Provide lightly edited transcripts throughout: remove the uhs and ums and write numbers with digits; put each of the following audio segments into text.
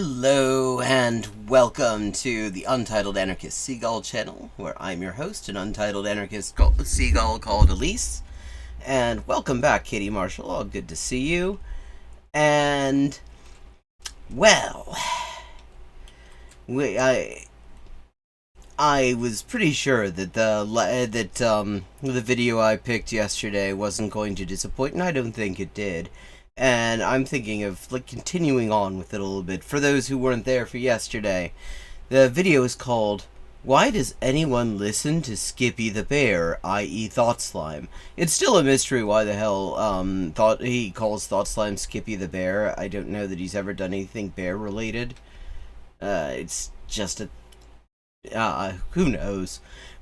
Hello and welcome to the Untitled Anarchist Seagull channel, where I'm your host, an Untitled Anarchist Seagull called Elise. And welcome back, Katie Marshall. All good to see you. And, well, I was pretty sure that the video I picked yesterday wasn't going to disappoint, and I don't think it did. And I'm thinking of continuing on with it a little bit. For those who weren't there for yesterday, the video is called "Why Does Anyone Listen to Skippy the Bear?" i.e. Thought Slime. It's still a mystery why the hell he calls Thought Slime Skippy the Bear. I don't know that he's ever done anything bear related. It's just who knows.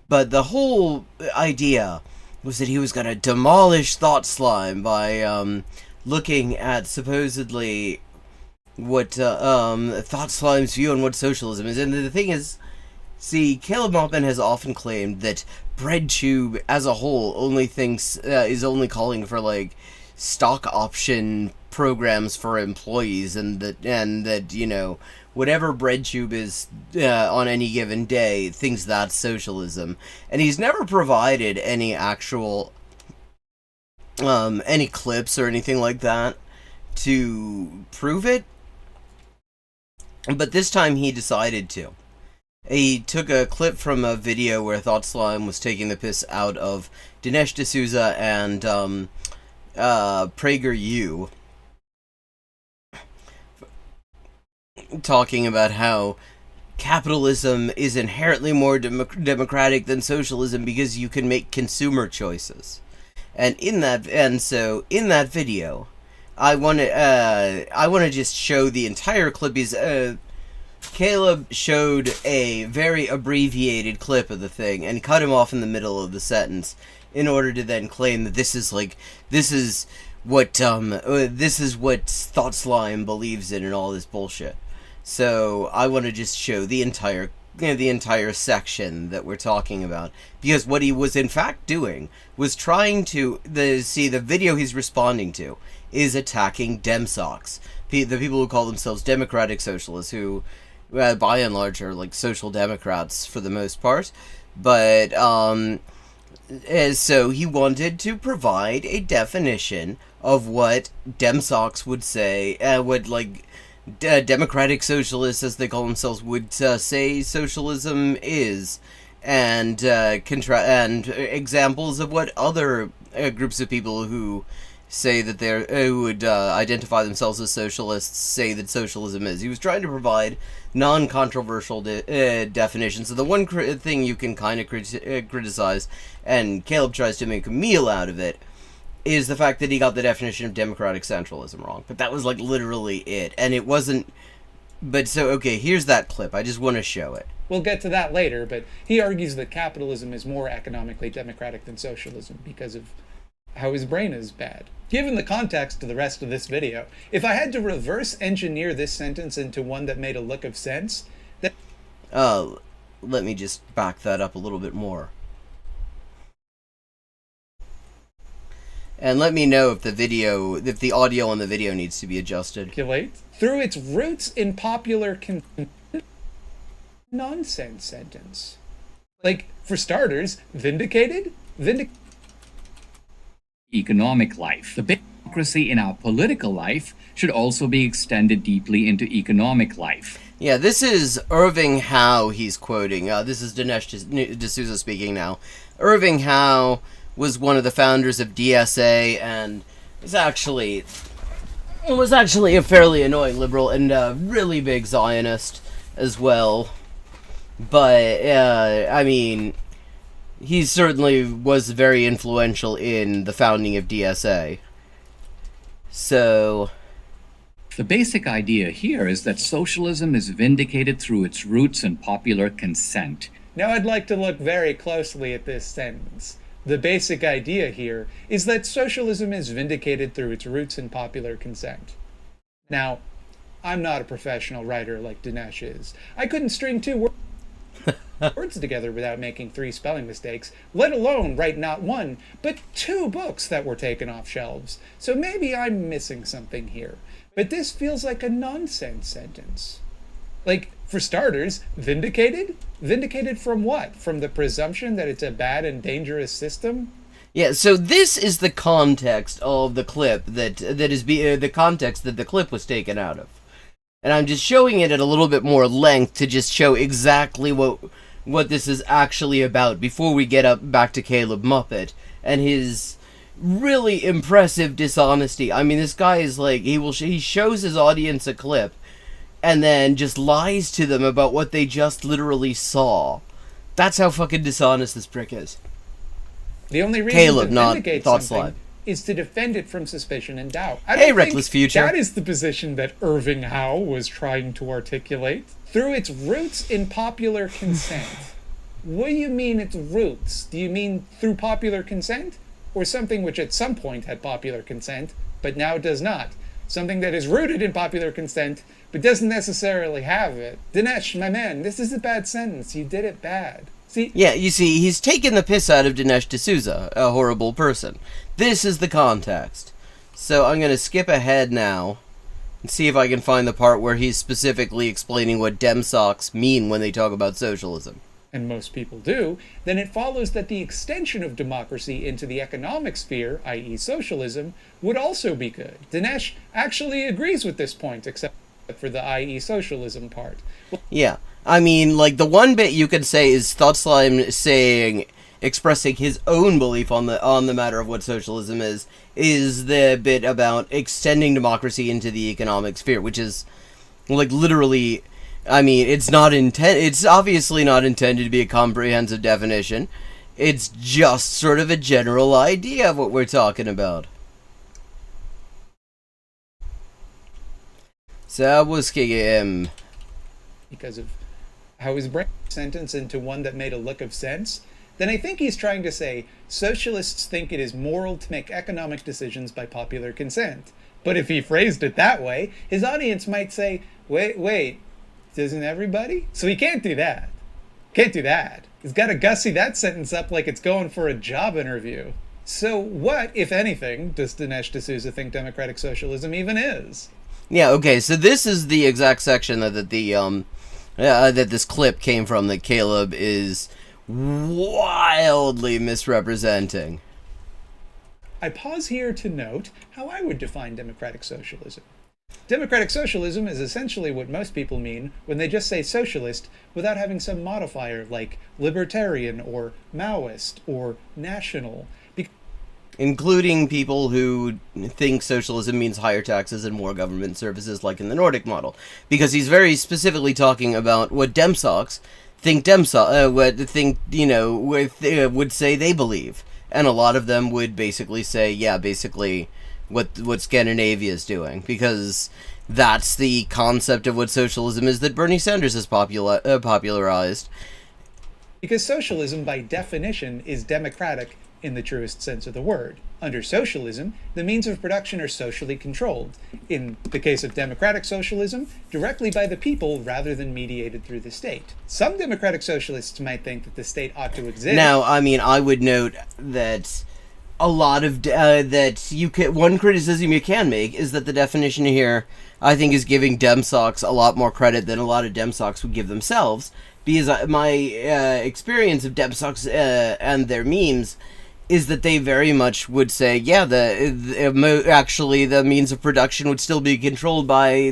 But the whole idea was that he was gonna demolish Thought Slime by looking at supposedly what Thought Slime's view on what socialism is. And the thing is, see, Caleb Moppman has often claimed that BreadTube as a whole only thinks is only calling for stock option programs for employees, and that you know, whatever BreadTube is on any given day thinks that's socialism. And he's never provided any actual any clips or anything like that to prove it. But this time he decided to. He took a clip from a video where Thought Slime was taking the piss out of Dinesh D'Souza and PragerU, talking about how capitalism is inherently more democratic than socialism because you can make consumer choices. And in that video, I want to just show the entire clip. Caleb showed a very abbreviated clip of the thing and cut him off in the middle of the sentence in order to then claim that this is what Thought Slime believes in and all this bullshit. So I want to just show the entire section that we're talking about, because what he was in fact doing was trying to the video he's responding to is attacking DemSocs, the people who call themselves democratic socialists, who by and large are like social democrats for the most part. But so he wanted to provide a definition of what DemSocs would say, democratic socialists, as they call themselves, would say socialism is, and and examples of what other groups of people who say that who would identify themselves as socialists say that socialism is. He was trying to provide non-controversial definitions. So the one thing you can kind of criticize, and Caleb tries to make a meal out of it, is the fact that he got the definition of democratic centralism wrong. But that was literally it. And it wasn't... But so, okay, here's that clip. I just want to show it. We'll get to that later, but he argues that capitalism is more economically democratic than socialism because of how his brain is bad. Given the context to the rest of this video, if I had to reverse engineer this sentence into one that made a look of sense... let me just back that up a little bit more. And let me know if the audio on the video needs to be adjusted. Through its roots in popular nonsense sentence. For starters, vindicated? Economic life. The democracy in our political life should also be extended deeply into economic life. Yeah, this is Irving Howe he's quoting. This is Dinesh D'Souza speaking now. Irving Howe was one of the founders of DSA, and was actually a fairly annoying liberal and a really big Zionist as well. But I mean, he certainly was very influential in the founding of DSA. So the basic idea here is that socialism is vindicated through its roots in popular consent. Now I'd like to look very closely at this sentence. The basic idea here is that socialism is vindicated through its roots in popular consent. Now, I'm not a professional writer like Dinesh is. I couldn't string two words together without making 3 spelling mistakes, let alone write not 1, but 2 books that were taken off shelves. So maybe I'm missing something here. But this feels like a nonsense sentence. Like, for starters, vindicated? Vindicated from what? From the presumption that it's a bad and dangerous system? Yeah, so this is the context of the clip the context that the clip was taken out of. And I'm just showing it at a little bit more length to just show exactly what this is actually about before we get up back to Caleb Muppet and his really impressive dishonesty. I mean, this guy is like, he shows his audience a clip and then just lies to them about what they just literally saw. That's how fucking dishonest this prick is. The only reason Caleb, to not vindicate Thoughts something Live. is to defend it from suspicion and doubt. Hey, Reckless Future. That is the position that Irving Howe was trying to articulate. Through its roots in popular consent. What do you mean its roots? Do you mean through popular consent? Or something which at some point had popular consent, but now does not? Something that is rooted in popular consent, but doesn't necessarily have it. Dinesh, my man, this is a bad sentence. You did it bad. See? Yeah, you see, he's taken the piss out of Dinesh D'Souza, a horrible person. This is the context. So I'm going to skip ahead now and see if I can find the part where he's specifically explaining what Demsocks mean when they talk about socialism. And most people do, then it follows that the extension of democracy into the economic sphere, i.e. socialism, would also be good. Dinesh actually agrees with this point, except for the i.e. socialism part. Yeah, I mean, like, the one bit you could say is Thoughtslime expressing his own belief on the matter of what socialism is the bit about extending democracy into the economic sphere, which is, like, literally... I mean, it's obviously not intended to be a comprehensive definition. It's just sort of a general idea of what we're talking about. So I was kicking because of how his brain sentence into one that made a look of sense, then I think he's trying to say socialists think it is moral to make economic decisions by popular consent. But if he phrased it that way, his audience might say, wait, isn't everybody? So he can't do that. Can't do that. He's got to gussy that sentence up like it's going for a job interview. So what, if anything, does Dinesh D'Souza think democratic socialism even is? Yeah, okay, so this is the exact section that this clip came from that Caleb is wildly misrepresenting. I pause here to note how I would define democratic socialism. Democratic socialism is essentially what most people mean when they just say socialist without having some modifier like libertarian or Maoist or national. Including people who think socialism means higher taxes and more government services like in the Nordic model. Because he's very specifically talking about what Demsocks would say they believe. And a lot of them would basically say, yeah, basically what Scandinavia is doing, because that's the concept of what socialism is that Bernie Sanders has popularized. Because socialism, by definition, is democratic in the truest sense of the word. Under socialism, the means of production are socially controlled. In the case of democratic socialism, directly by the people rather than mediated through the state. Some democratic socialists might think that the state ought to exist. Now, I mean, I would note that a lot of one criticism you can make is that the definition here, I think, is giving Demsocks a lot more credit than a lot of Demsocks would give themselves, because my experience of Demsocks and their memes is that they very much would say, yeah, actually the means of production would still be controlled by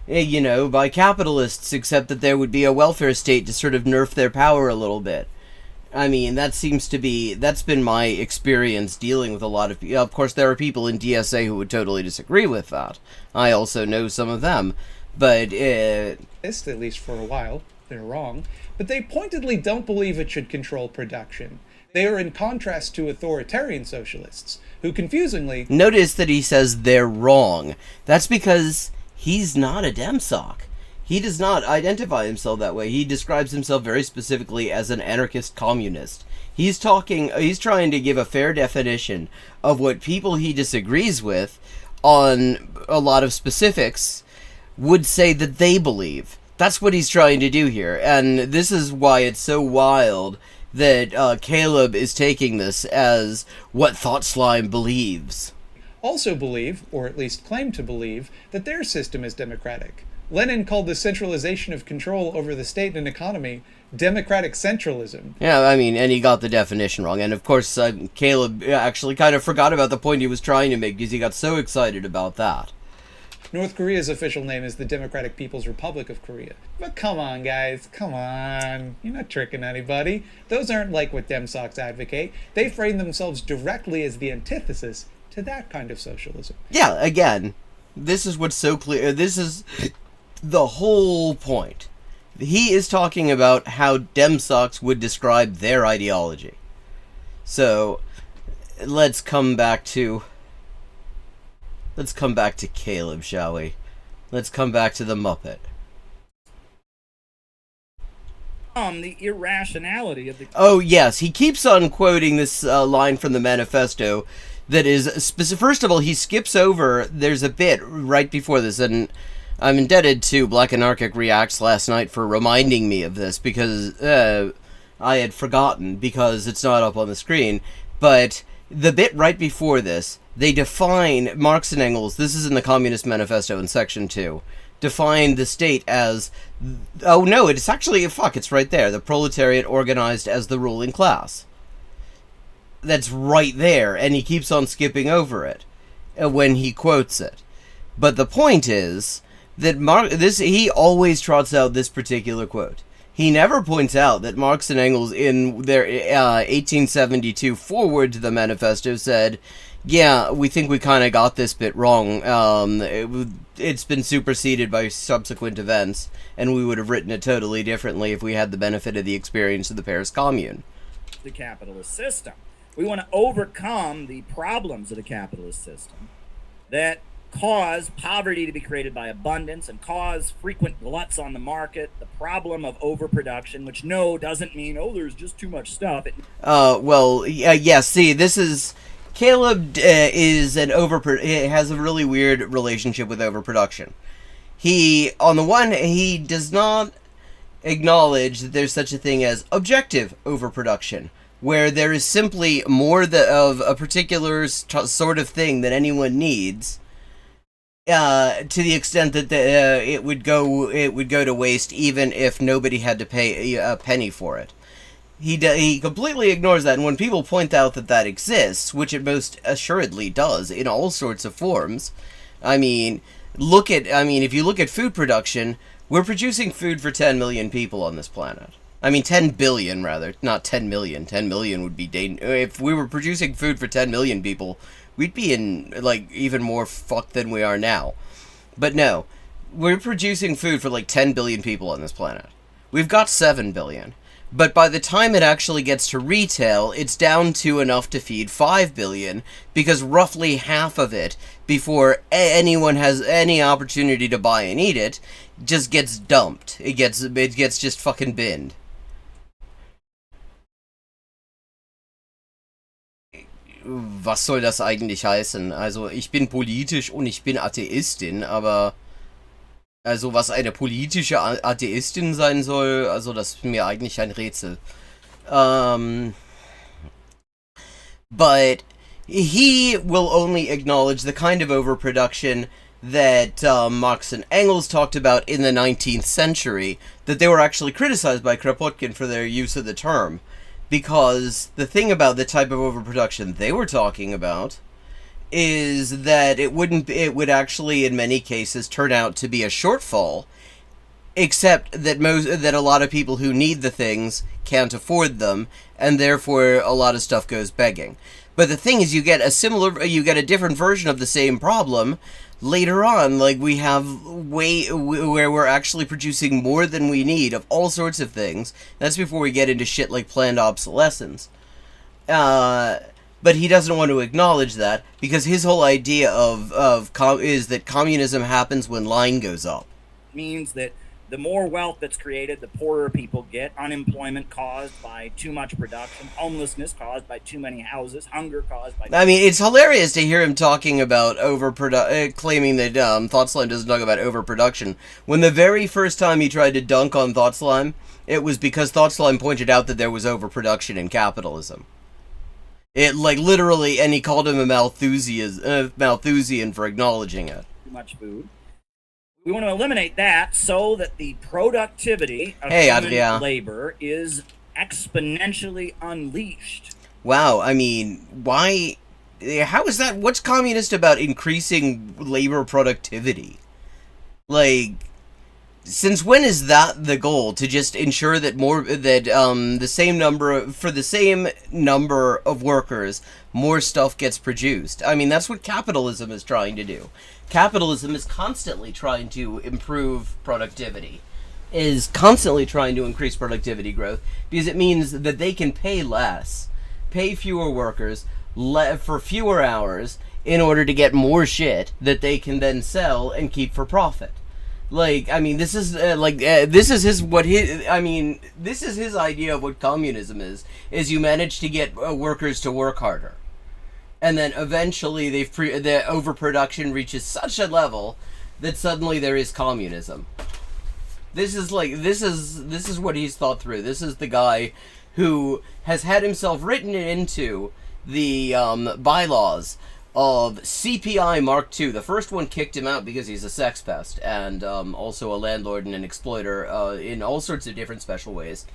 by capitalists, except that there would be a welfare state to sort of nerf their power a little bit. I mean, that's been my experience dealing with a lot of people. Of course, there are people in DSA who would totally disagree with that. I also know some of them, but at least for a while, they're wrong, but they pointedly don't believe it should control production. They are in contrast to authoritarian socialists, who confusingly... Notice that he says they're wrong. That's because he's not a Demsoc. He does not identify himself that way. He describes himself very specifically as an anarchist communist. He's trying to give a fair definition of what people he disagrees with on a lot of specifics would say that they believe. That's what he's trying to do here, and this is why it's so wild that Caleb is taking this as what Thoughtslime believes. Also believe, or at least claim to believe, that their system is democratic. Lenin called the centralization of control over the state and economy democratic centralism. Yeah, I mean, and he got the definition wrong. And of course, Caleb actually kind of forgot about the point he was trying to make because he got so excited about that. North Korea's official name is the Democratic People's Republic of Korea. But come on, guys, come on. You're not tricking anybody. Those aren't like what Dem Socs advocate. They frame themselves directly as the antithesis to that kind of socialism. Yeah, again, this is what's so clear. This is the whole point. He is talking about how Dem Socs would describe their ideology. So, let's come back to Caleb, shall we? Let's come back to the Muppet. The irrationality of the... Oh, yes, he keeps on quoting this line from the manifesto that is... First of all, he skips over... There's a bit right before this, and I'm indebted to Black Anarchic Reacts last night for reminding me of this, because I had forgotten, because it's not up on the screen. But the bit right before this, they define... Marx and Engels, this is in the Communist Manifesto in Section 2, define the state as... Oh, no, it's actually... Fuck, it's right there. The proletariat organized as the ruling class. That's right there, and he keeps on skipping over it when he quotes it. But the point is that he always trots out this particular quote. He never points out that Marx and Engels in their 1872 foreword to the manifesto said, yeah, we think we kind of got this bit wrong. It's been superseded by subsequent events, and we would have written it totally differently if we had the benefit of the experience of the Paris Commune. The capitalist system. We want to overcome the problems of the capitalist system that cause poverty to be created by abundance and cause frequent gluts on the market, the problem of overproduction, which doesn't mean, there's just too much stuff. Yes, see, this is... Caleb has a really weird relationship with overproduction. On the one, he does not acknowledge that there's such a thing as objective overproduction, where there is simply more of a particular sort of thing that anyone needs, to the extent that it would go to waste even if nobody had to pay a penny for it. He completely ignores that, and when people point out that exists, which it most assuredly does in all sorts of forms, if you look at food production, we're producing food for 10 million people on this planet. 10 billion, rather, not 10 million. 10 million would be if we were producing food for 10 million people, we'd be in, even more fucked than we are now. But no, we're producing food for, 10 billion people on this planet. We've got 7 billion. But by the time it actually gets to retail, it's down to enough to feed 5 billion, because roughly half of it, before anyone has any opportunity to buy and eat it, just gets dumped. It gets just fucking binned. Was soll das eigentlich heißen? Also, ich bin politisch und ich bin Atheistin, aber... Also, was eine politische Atheistin sein soll, also das ist mir eigentlich ein Rätsel. But he will only acknowledge the kind of overproduction that Marx and Engels talked about in the 19th century, that they were actually criticized by Kropotkin for their use of the term. Because the thing about the type of overproduction they were talking about is that it would actually in many cases turn out to be a shortfall, except that a lot of people who need the things can't afford them, and therefore a lot of stuff goes begging. But the thing is, you get a different version of the same problem later on. We have where we're actually producing more than we need of all sorts of things. That's before we get into shit like planned obsolescence. But he doesn't want to acknowledge that, because his whole idea is that communism happens when line goes up. It means that the more wealth that's created, the poorer people get. Unemployment caused by too much production. Homelessness caused by too many houses. Hunger caused by... it's hilarious to hear him talking about claiming that Thought Slime doesn't talk about overproduction. When the very first time he tried to dunk on Thought Slime, it was because Thought Slime pointed out that there was overproduction in capitalism. It, literally, and he called him a Malthusian for acknowledging it. Too much food. We want to eliminate that so that the productivity of Hey, human Adria. labor is exponentially unleashed. Wow, I mean, why? How is that? What's communist about increasing labor productivity? Like, since when is that the goal? To just ensure that the same number of workers, more stuff gets produced. I mean, that's what capitalism is trying to do. Capitalism is constantly trying to improve productivity, is constantly trying to increase productivity growth, because it means that they can pay less, pay fewer workers for fewer hours in order to get more shit that they can then sell and keep for profit. Like, I mean, this is this is his idea of what communism is you manage to get workers to work harder, and then eventually the overproduction reaches such a level that suddenly there is communism. This is what he's thought through. This is the guy who has had himself written into the bylaws of CPI Mark II. The first one kicked him out because he's a sex pest and also a landlord and an exploiter in all sorts of different special ways.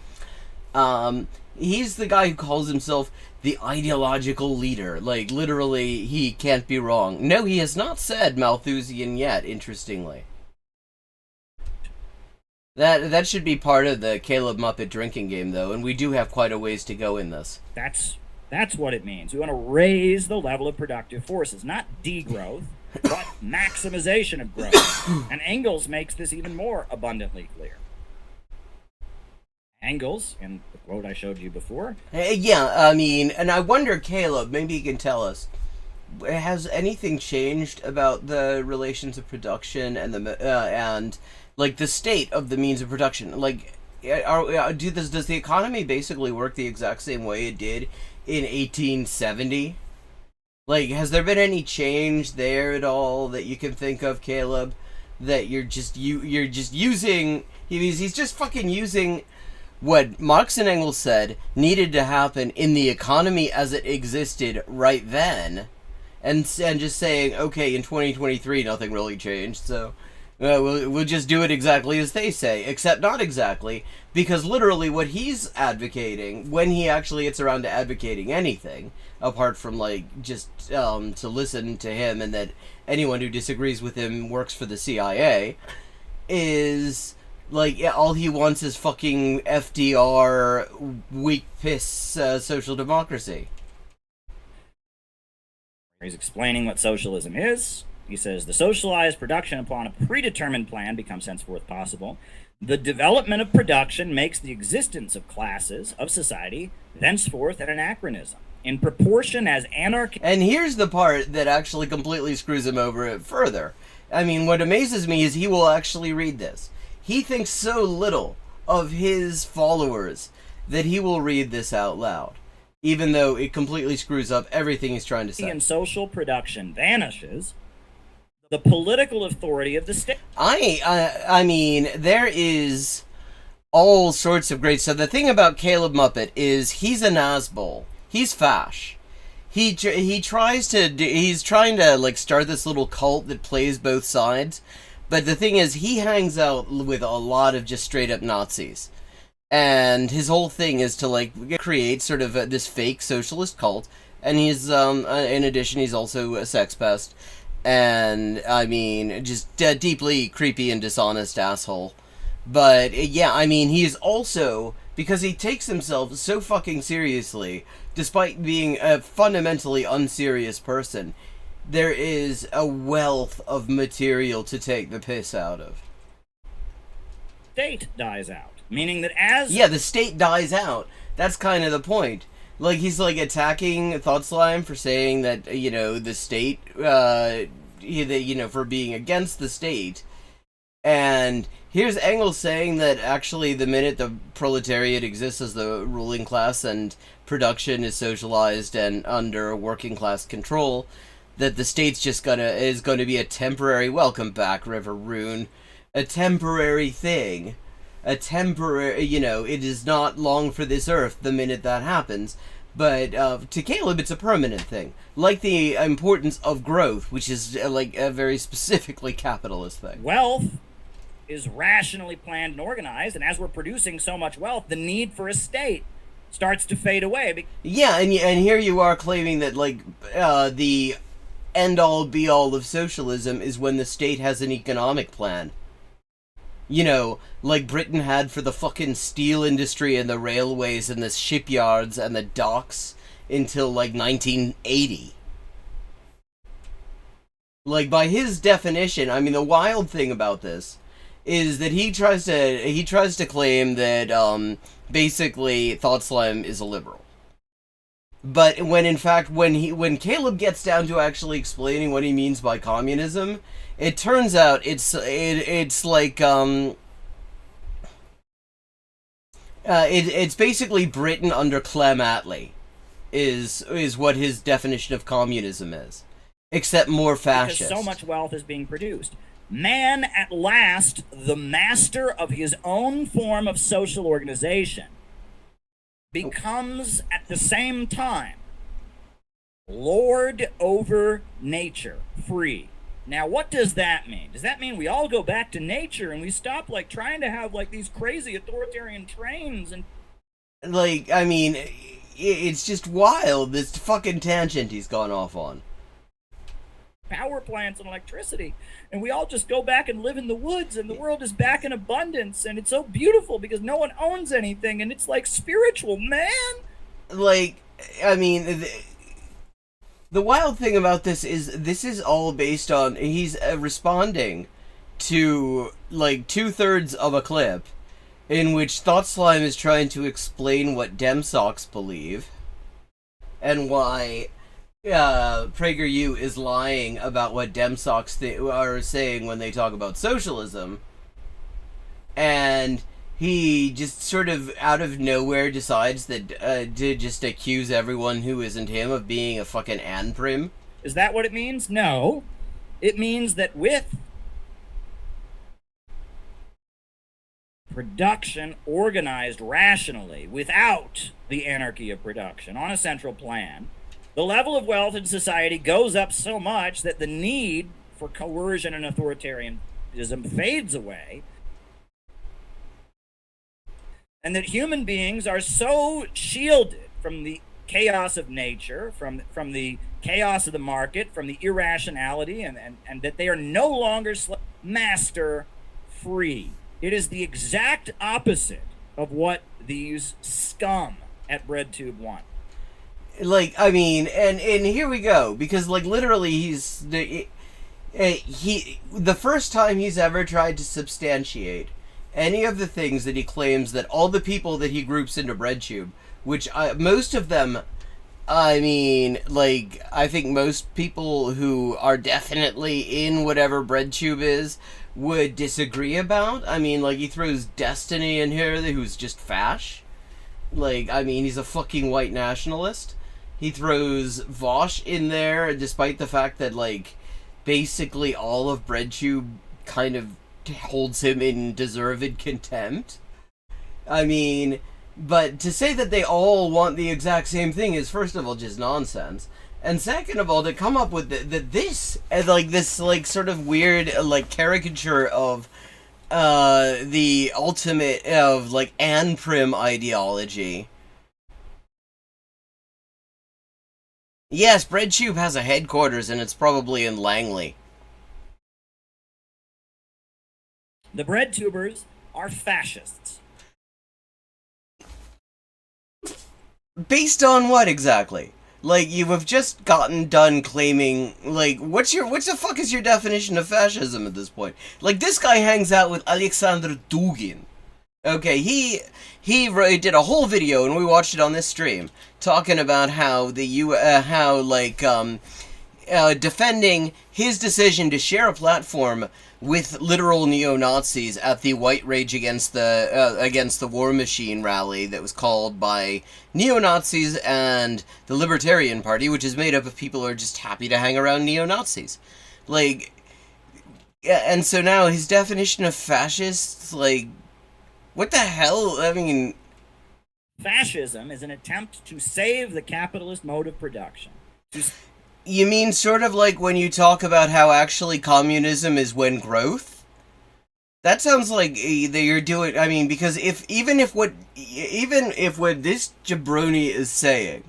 He's the guy who calls himself the ideological leader. Like, literally, he can't be wrong. No, he has not said Malthusian yet, interestingly. That should be part of the Caleb Muppet drinking game, though, and we do have quite a ways to go in this. That's what it means. We want to raise the level of productive forces, not degrowth, but maximization of growth. And Engels makes this even more abundantly clear. Engels, in the quote I showed you before. Yeah, I mean, and I wonder, Caleb, maybe you can tell us, has anything changed about the relations of production and the state of the means of production? Like, does the economy basically work the exact same way it did in 1870? Like, has there been any change there at all that you can think of, Caleb? That you're just using? He's just fucking using what Marx and Engels said needed to happen in the economy as it existed right then, and just saying, okay, in 2023 nothing really changed, so we'll just do it exactly as they say, except not exactly, because literally what he's advocating, when he actually gets around to advocating anything, apart from just to listen to him and that anyone who disagrees with him works for the CIA, is all he wants is fucking FDR weak piss social democracy. He's explaining what socialism is. He says, the socialized production upon a predetermined plan becomes henceforth possible. The development of production makes the existence of classes of society thenceforth an anachronism. In proportion as anarchy... And here's the part that actually completely screws him over further. I mean, what amazes me is he will actually read this. He thinks so little of his followers that he will read this out loud, even though it completely screws up everything he's trying to say. And social production vanishes, the political authority of the state. I mean, there is all sorts of great stuff. The thing about Caleb Muppet is he's a Nazbol. He's fash. He's trying to start this little cult that plays both sides. But the thing is, he hangs out with a lot of just straight up Nazis. And his whole thing is to create sort of this fake socialist cult. And he's in addition, he's also a sex pest. And I mean, just deeply creepy and dishonest asshole. But yeah, I mean, he is also, because he takes himself so fucking seriously, despite being a fundamentally unserious person, there is a wealth of material to take the piss out of. State dies out, meaning that as... Yeah, the state dies out. That's kind of the point. He's attacking Thought Slime for saying that, the state, for being against the state. And here's Engels saying that actually the minute the proletariat exists as the ruling class and production is socialized and under working class control, that the state's is going to be a temporary, welcome back, River Rune, a temporary thing. A temporary, it is not long for this earth the minute that happens. But to Caleb, it's a permanent thing, like the importance of growth, which is like a very specifically capitalist thing. Wealth is rationally planned and organized, and as we're producing so much wealth, the need for a state starts to fade away. Yeah, and here you are claiming that like the end-all be-all of socialism is when the state has an economic plan. You know, like Britain had for the fucking steel industry and the railways and the shipyards and the docks until like 1980. Like, by his definition, I mean, the wild thing about this is that he tries to claim that basically Thought Slime is a liberal. But when in fact when Caleb gets down to actually explaining what he means by communism, it turns out it's like it's basically Britain under Clem Attlee is what his definition of communism is, except more fascist. Because so much wealth is being produced. Man, at last, the master of his own form of social organization, becomes at the same time lord over nature, free. Now, what does that mean? Does that mean we all go back to nature and we stop like trying to have like these crazy authoritarian trains and like, I mean, it's just wild, this fucking tangent he's gone off on. Power plants and electricity, and we all just go back and live in the woods, and the world is back in abundance, and it's so beautiful because no one owns anything, and it's like spiritual, man. Like, I mean, the wild thing about this is all based on he's responding to like 2/3 of a clip in which Thought Slime is trying to explain what Dem Socks believe and why PragerU is lying about what Dem Socks are saying when they talk about socialism, and he just sort of out of nowhere decides that to just accuse everyone who isn't him of being a fucking anprim. Is that what it means? No. It means that with production organized rationally, without the anarchy of production, on a central plan, the level of wealth in society goes up so much that the need for coercion and authoritarianism fades away, and that human beings are so shielded from the chaos of nature, from the chaos of the market, from the irrationality, and that they are no longer master free. It is the exact opposite of what these scum at BreadTube want. Like, I mean, and here we go, because like literally the first time he's ever tried to substantiate any of the things that he claims that all the people that he groups into BreadTube, which most of them, I mean, like, I think most people who are definitely in whatever BreadTube is would disagree about. I mean, like, he throws Destiny in here, who's just fash. Like, I mean, he's a fucking white nationalist. He throws Vosh in there, despite the fact that, like, basically all of BreadTube kind of holds him in deserved contempt. I mean, but to say that they all want the exact same thing is, first of all, just nonsense. And second of all, to come up with this sort of weird, like, caricature of the ultimate of, like, anprim ideology. Yes, BreadTube has a headquarters, and it's probably in Langley. The BreadTubers are fascists. Based on what exactly? Like, you have just gotten done claiming, like, what the fuck is your definition of fascism at this point? Like, this guy hangs out with Alexander Dugin. Okay, he did a whole video, and we watched it on this stream, talking about how defending his decision to share a platform with literal neo-Nazis at the White Rage Against the War Machine rally that was called by neo-Nazis and the Libertarian Party, which is made up of people who are just happy to hang around neo-Nazis. Like, and so now his definition of fascists, like, what the hell? I mean, Fascism is an attempt to save the capitalist mode of production. You mean sort of like when you talk about how actually communism is when growth? That sounds like that you're doing. I mean, because even if what this jabroni is saying,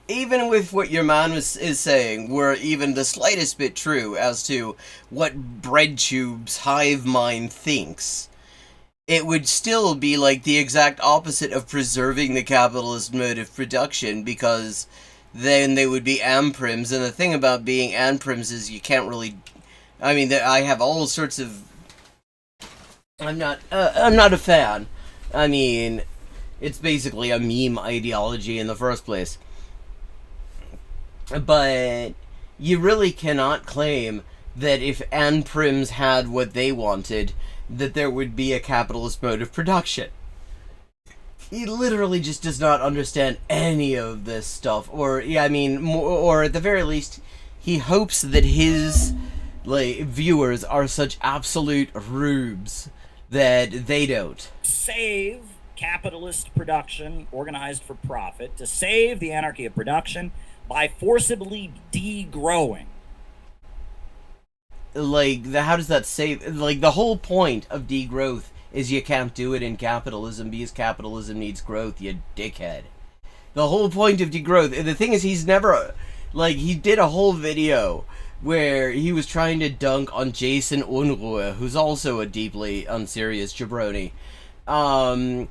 even with what your man is saying, were even the slightest bit true as to what BreadTube's hive mind thinks, it would still be like the exact opposite of preserving the capitalist mode of production, because then they would be amprims, and the thing about being amprims is you can't really. I mean, I have all sorts of. I'm not a fan. I mean, it's basically a meme ideology in the first place. But you really cannot claim that if amprims had what they wanted, that there would be a capitalist mode of production. He literally just does not understand any of this stuff, or at the very least, he hopes that his viewers are such absolute rubes that they don't. Save capitalist production organized for profit, to save the anarchy of production by forcibly degrowing. How does that save? The whole point of degrowth is you can't do it in capitalism because capitalism needs growth, you dickhead. The whole point of degrowth, the thing is, he's never, he did a whole video where he was trying to dunk on Jason Unruhe, who's also a deeply unserious jabroni, trying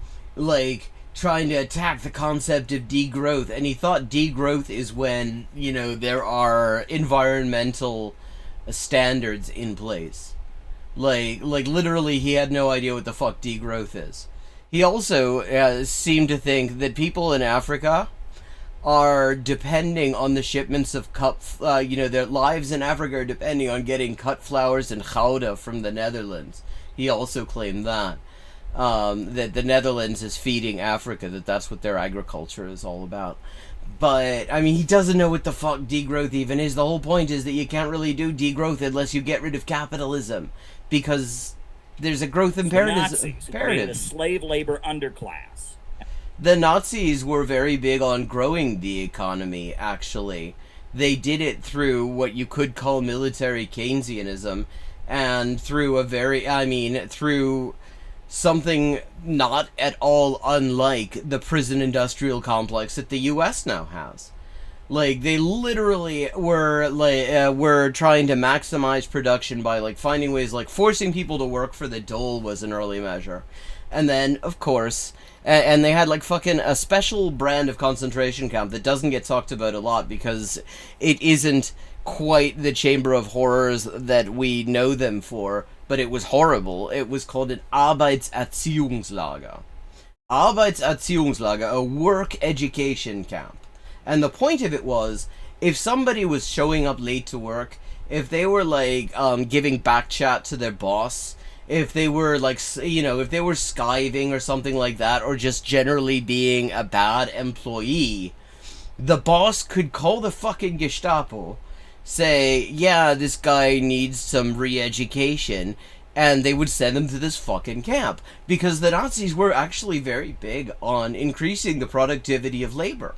to attack the concept of degrowth, and he thought degrowth is when, there are environmental standards in place. Literally, he had no idea what the fuck degrowth is. He also seemed to think that people in Africa are depending on the shipments of their lives in Africa are depending on getting cut flowers and gouda from the Netherlands. He also claimed that the Netherlands is feeding Africa, that's what their agriculture is all about. But, I mean, he doesn't know what the fuck degrowth even is. The whole point is that you can't really do degrowth unless you get rid of capitalism, because there's a growth imperative. The slave labor underclass. The Nazis were very big on growing the economy, actually. They did it through what you could call military Keynesianism, and through something not at all unlike the prison industrial complex that the US now has. They literally were trying to maximize production by finding ways, forcing people to work for the dole was an early measure. And then, of course, and they had fucking a special brand of concentration camp that doesn't get talked about a lot because it isn't quite the chamber of horrors that we know them for, but it was horrible. It was called an Arbeitserziehungslager. Arbeitserziehungslager, a work education camp. And the point of it was, if somebody was showing up late to work, if they were giving back chat to their boss, if they were if they were skiving or something like that, or just generally being a bad employee, the boss could call the fucking Gestapo, say, yeah, this guy needs some re-education, and they would send them to this fucking camp. Because the Nazis were actually very big on increasing the productivity of labor.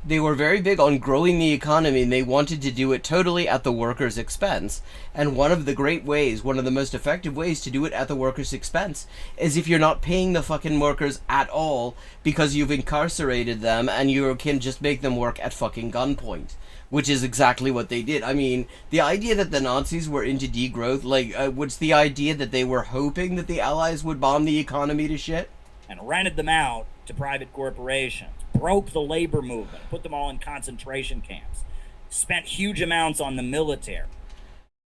They were very big on growing the economy, and they wanted to do it totally at the worker's expense. And one of the most effective ways to do it at the worker's expense is if you're not paying the fucking workers at all because you've incarcerated them and you can just make them work at fucking gunpoint. Which is exactly what they did. I mean, the idea that the Nazis were into degrowth, what's the idea that they were hoping that the Allies would bomb the economy to shit? And rented them out to private corporations, broke the labor movement, put them all in concentration camps, spent huge amounts on the military.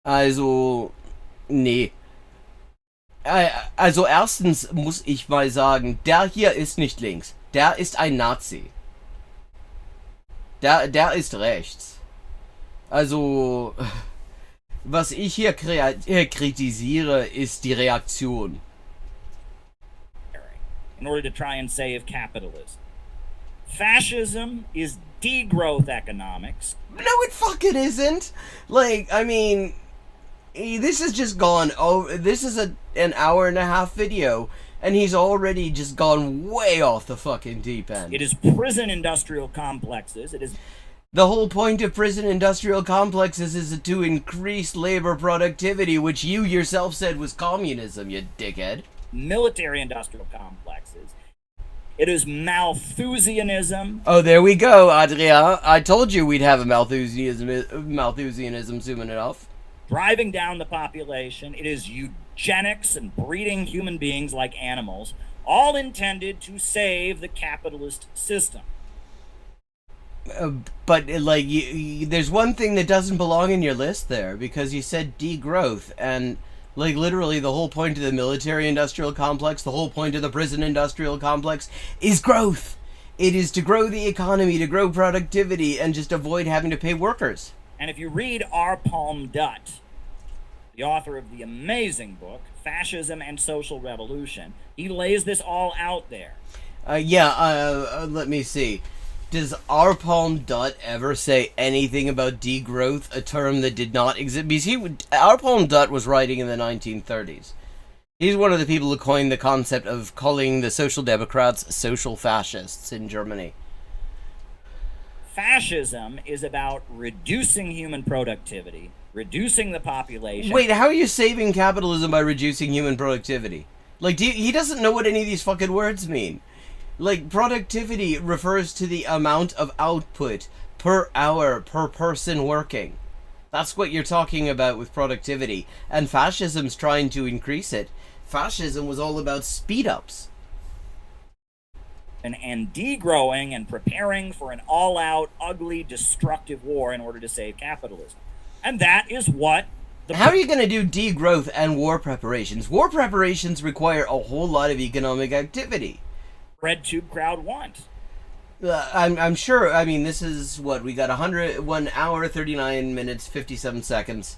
Nee. Erstens muss ich mal sagen, der hier ist nicht links. Der ist ein Nazi. Der ist rechts. Was ich hier kritisiere, ist die Reaktion. In order to try and save capitalism. Fascism is degrowth economics. No, it fucking isn't. This has just gone over. This is an hour and a half video, and he's already just gone way off the fucking deep end. It is prison industrial complexes. It is the whole point of prison industrial complexes is to increase labor productivity, which you yourself said was communism, you dickhead. military industrial complexes. It is Malthusianism. Oh, there we go, Adrien. I told you we'd have a Malthusianism soon enough. Driving down the population. It is eugenics and breeding human beings like animals, all intended to save the capitalist system. But like, there's one thing that doesn't belong in your list there, because you said degrowth, and like literally the whole point of the military-industrial complex, the whole point of the prison-industrial complex is growth. It is to grow the economy, to grow productivity, and just avoid having to pay workers. And if you read R. Palm Dutt, the author of the amazing book, Fascism and Social Revolution, he lays this all out there. Let me see. Does R. Palm Dutt ever say anything about degrowth, a term that did not exist? Because R. Palm Dutt was writing in the 1930s. He's one of the people who coined the concept of calling the Social Democrats social fascists in Germany. Fascism is about reducing human productivity, reducing the population. Wait, how are you saving capitalism by reducing human productivity? Like, he doesn't know what any of these fucking words mean. Like, productivity refers to the amount of output per hour per person working. That's what you're talking about with productivity. And fascism's trying to increase it. Fascism was all about speed-ups. And degrowing and preparing for an all-out, ugly, destructive war in order to save capitalism. And that is what... How are you going to do degrowth and war preparations? War preparations require a whole lot of economic activity. Red tube crowd want. I'm sure. I mean, this is what we got: 1 hour, 39 minutes, 57 seconds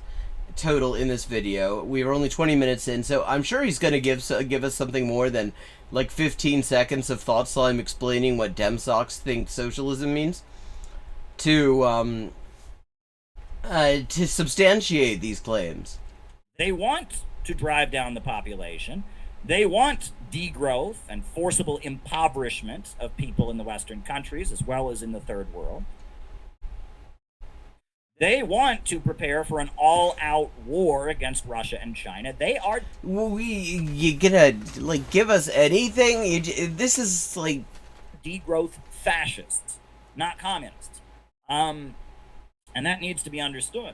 total in this video. We were only 20 minutes in, so I'm sure he's going to give us something more than like 15 seconds of thought slime explaining what Dem socks think socialism means to substantiate these claims. They want to drive down the population. They want degrowth and forcible impoverishment of people in the Western countries as well as in the Third World. They want to prepare for an all-out war against Russia and China. They are... You gonna, like, give us anything? This is, like... degrowth fascists, not communists. And that needs to be understood.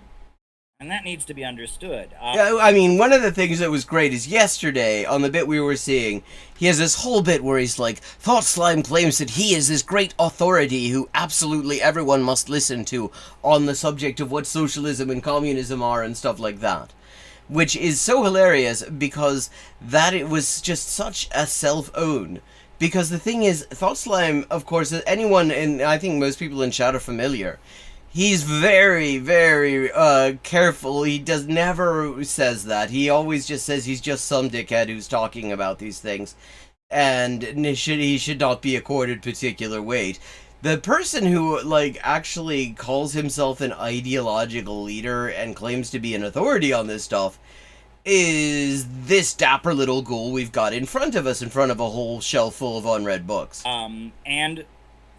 I mean, one of the things that was great is yesterday, on the bit we were seeing, he has this whole bit where he's like, Thought Slime claims that he is this great authority who absolutely everyone must listen to on the subject of what socialism and communism are and stuff like that. Which is so hilarious because that it was just such a self-own. Because the thing is, Thought Slime, of course, anyone, and I think most people in chat are familiar, he's very, very careful. He never says that. He always just says he's just some dickhead who's talking about these things. And he should not be accorded particular weight. The person who, like, actually calls himself an ideological leader and claims to be an authority on this stuff is this dapper little ghoul we've got in front of us, in front of a whole shelf full of unread books. And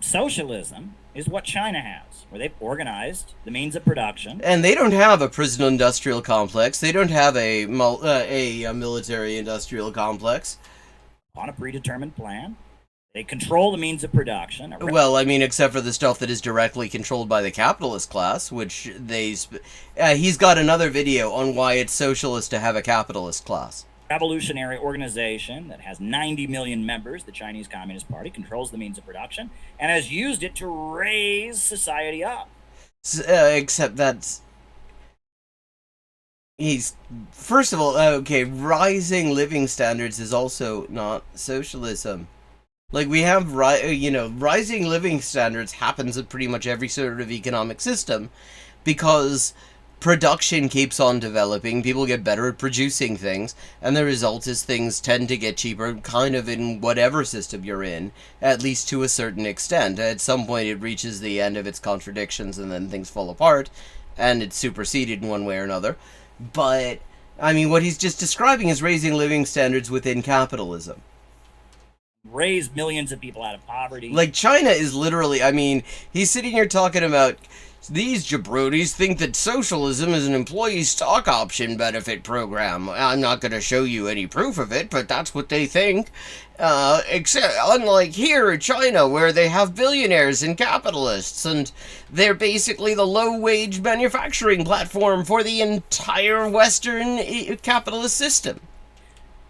socialism is what China has, where they've organized the means of production. And they don't have a prison-industrial complex. They don't have a military-industrial complex. On a predetermined plan. They control the means of production. Well, I mean, except for the stuff that is directly controlled by the capitalist class, which they... he's got another video on why it's socialist to have a capitalist class. Revolutionary organization that has 90 million members, the Chinese Communist Party, controls the means of production and has used it to raise society up. Except that's... He's... First of all, okay, rising living standards is also not socialism. Like, we have, rising living standards happens in pretty much every sort of economic system because production keeps on developing, people get better at producing things, and the result is things tend to get cheaper kind of in whatever system you're in, at least to a certain extent. At some point it reaches the end of its contradictions and then things fall apart, and it's superseded in one way or another. But, I mean, what he's just describing is raising living standards within capitalism. raise millions of people out of poverty. Like, China is literally, I mean, he's sitting here talking about these jabronis think that socialism is an employee stock option benefit program. I'm not going to show you any proof of it, but that's what they think. Except, unlike here in China, where they have billionaires and capitalists, and they're basically the low-wage manufacturing platform for the entire Western capitalist system.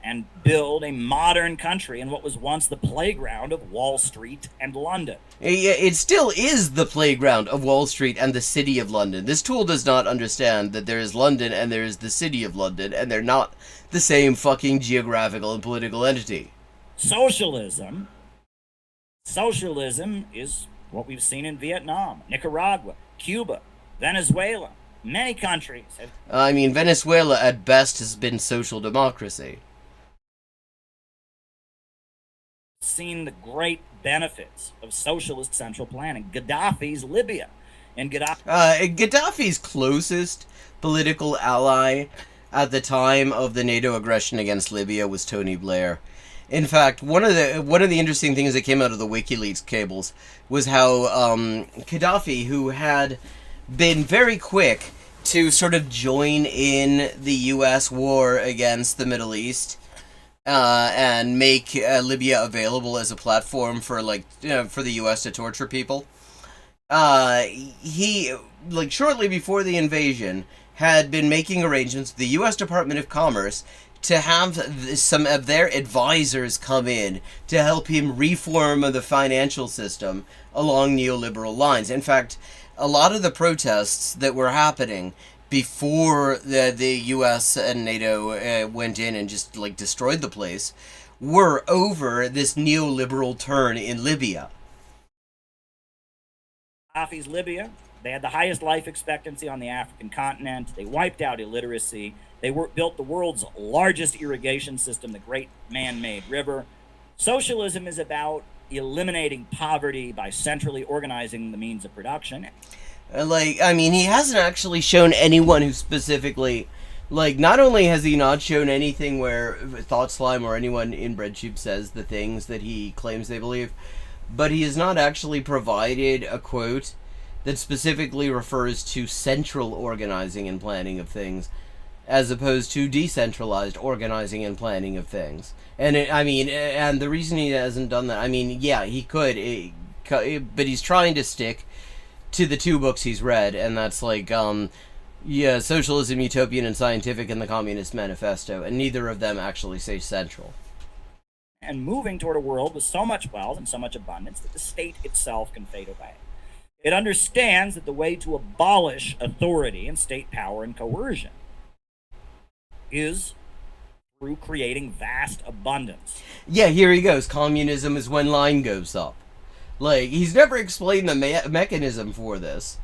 And build a modern country in what was once the playground of Wall Street and London. It still is the playground of Wall Street and the City of London. This tool does not understand that there is London and there is the City of London, and they're not the same fucking geographical and political entity. Socialism is what we've seen in Vietnam, Nicaragua, Cuba, Venezuela. Many countries have... I mean, Venezuela at best has been social democracy. Seen the great benefits of socialist central planning. Gaddafi's Libya. And Gaddafi's closest political ally at the time of the NATO aggression against Libya was Tony Blair. In fact, one of the interesting things that came out of the WikiLeaks cables was how Gaddafi, who had been very quick to sort of join in the U.S. war against the Middle East, and make Libya available as a platform for for the U.S. to torture people. He, shortly before the invasion, had been making arrangements with the U.S. Department of Commerce to have some of their advisors come in to help him reform the financial system along neoliberal lines. In fact, a lot of the protests that were happening before the U.S. and NATO went in and just destroyed the place were over this neoliberal turn in Libya. Gaddafi's Libya, they had the highest life expectancy on the African continent. They wiped out illiteracy. They built the world's largest irrigation system, the Great Man-Made River. Socialism is about eliminating poverty by centrally organizing the means of production. He hasn't actually shown anyone who specifically, not only has he not shown anything where Thought Slime or anyone in Breadsheep says the things that he claims they believe, but he has not actually provided a quote that specifically refers to central organizing and planning of things, as opposed to decentralized organizing and planning of things. And and the reason he hasn't done that, he could, but he's trying to stick to the two books he's read, and that's Socialism, Utopian, and Scientific, and the Communist Manifesto, and neither of them actually say central. And moving toward a world with so much wealth and so much abundance that the state itself can fade away. It understands that the way to abolish authority and state power and coercion is through creating vast abundance. Yeah, here he goes. Communism is when line goes up. He's never explained the mechanism for this.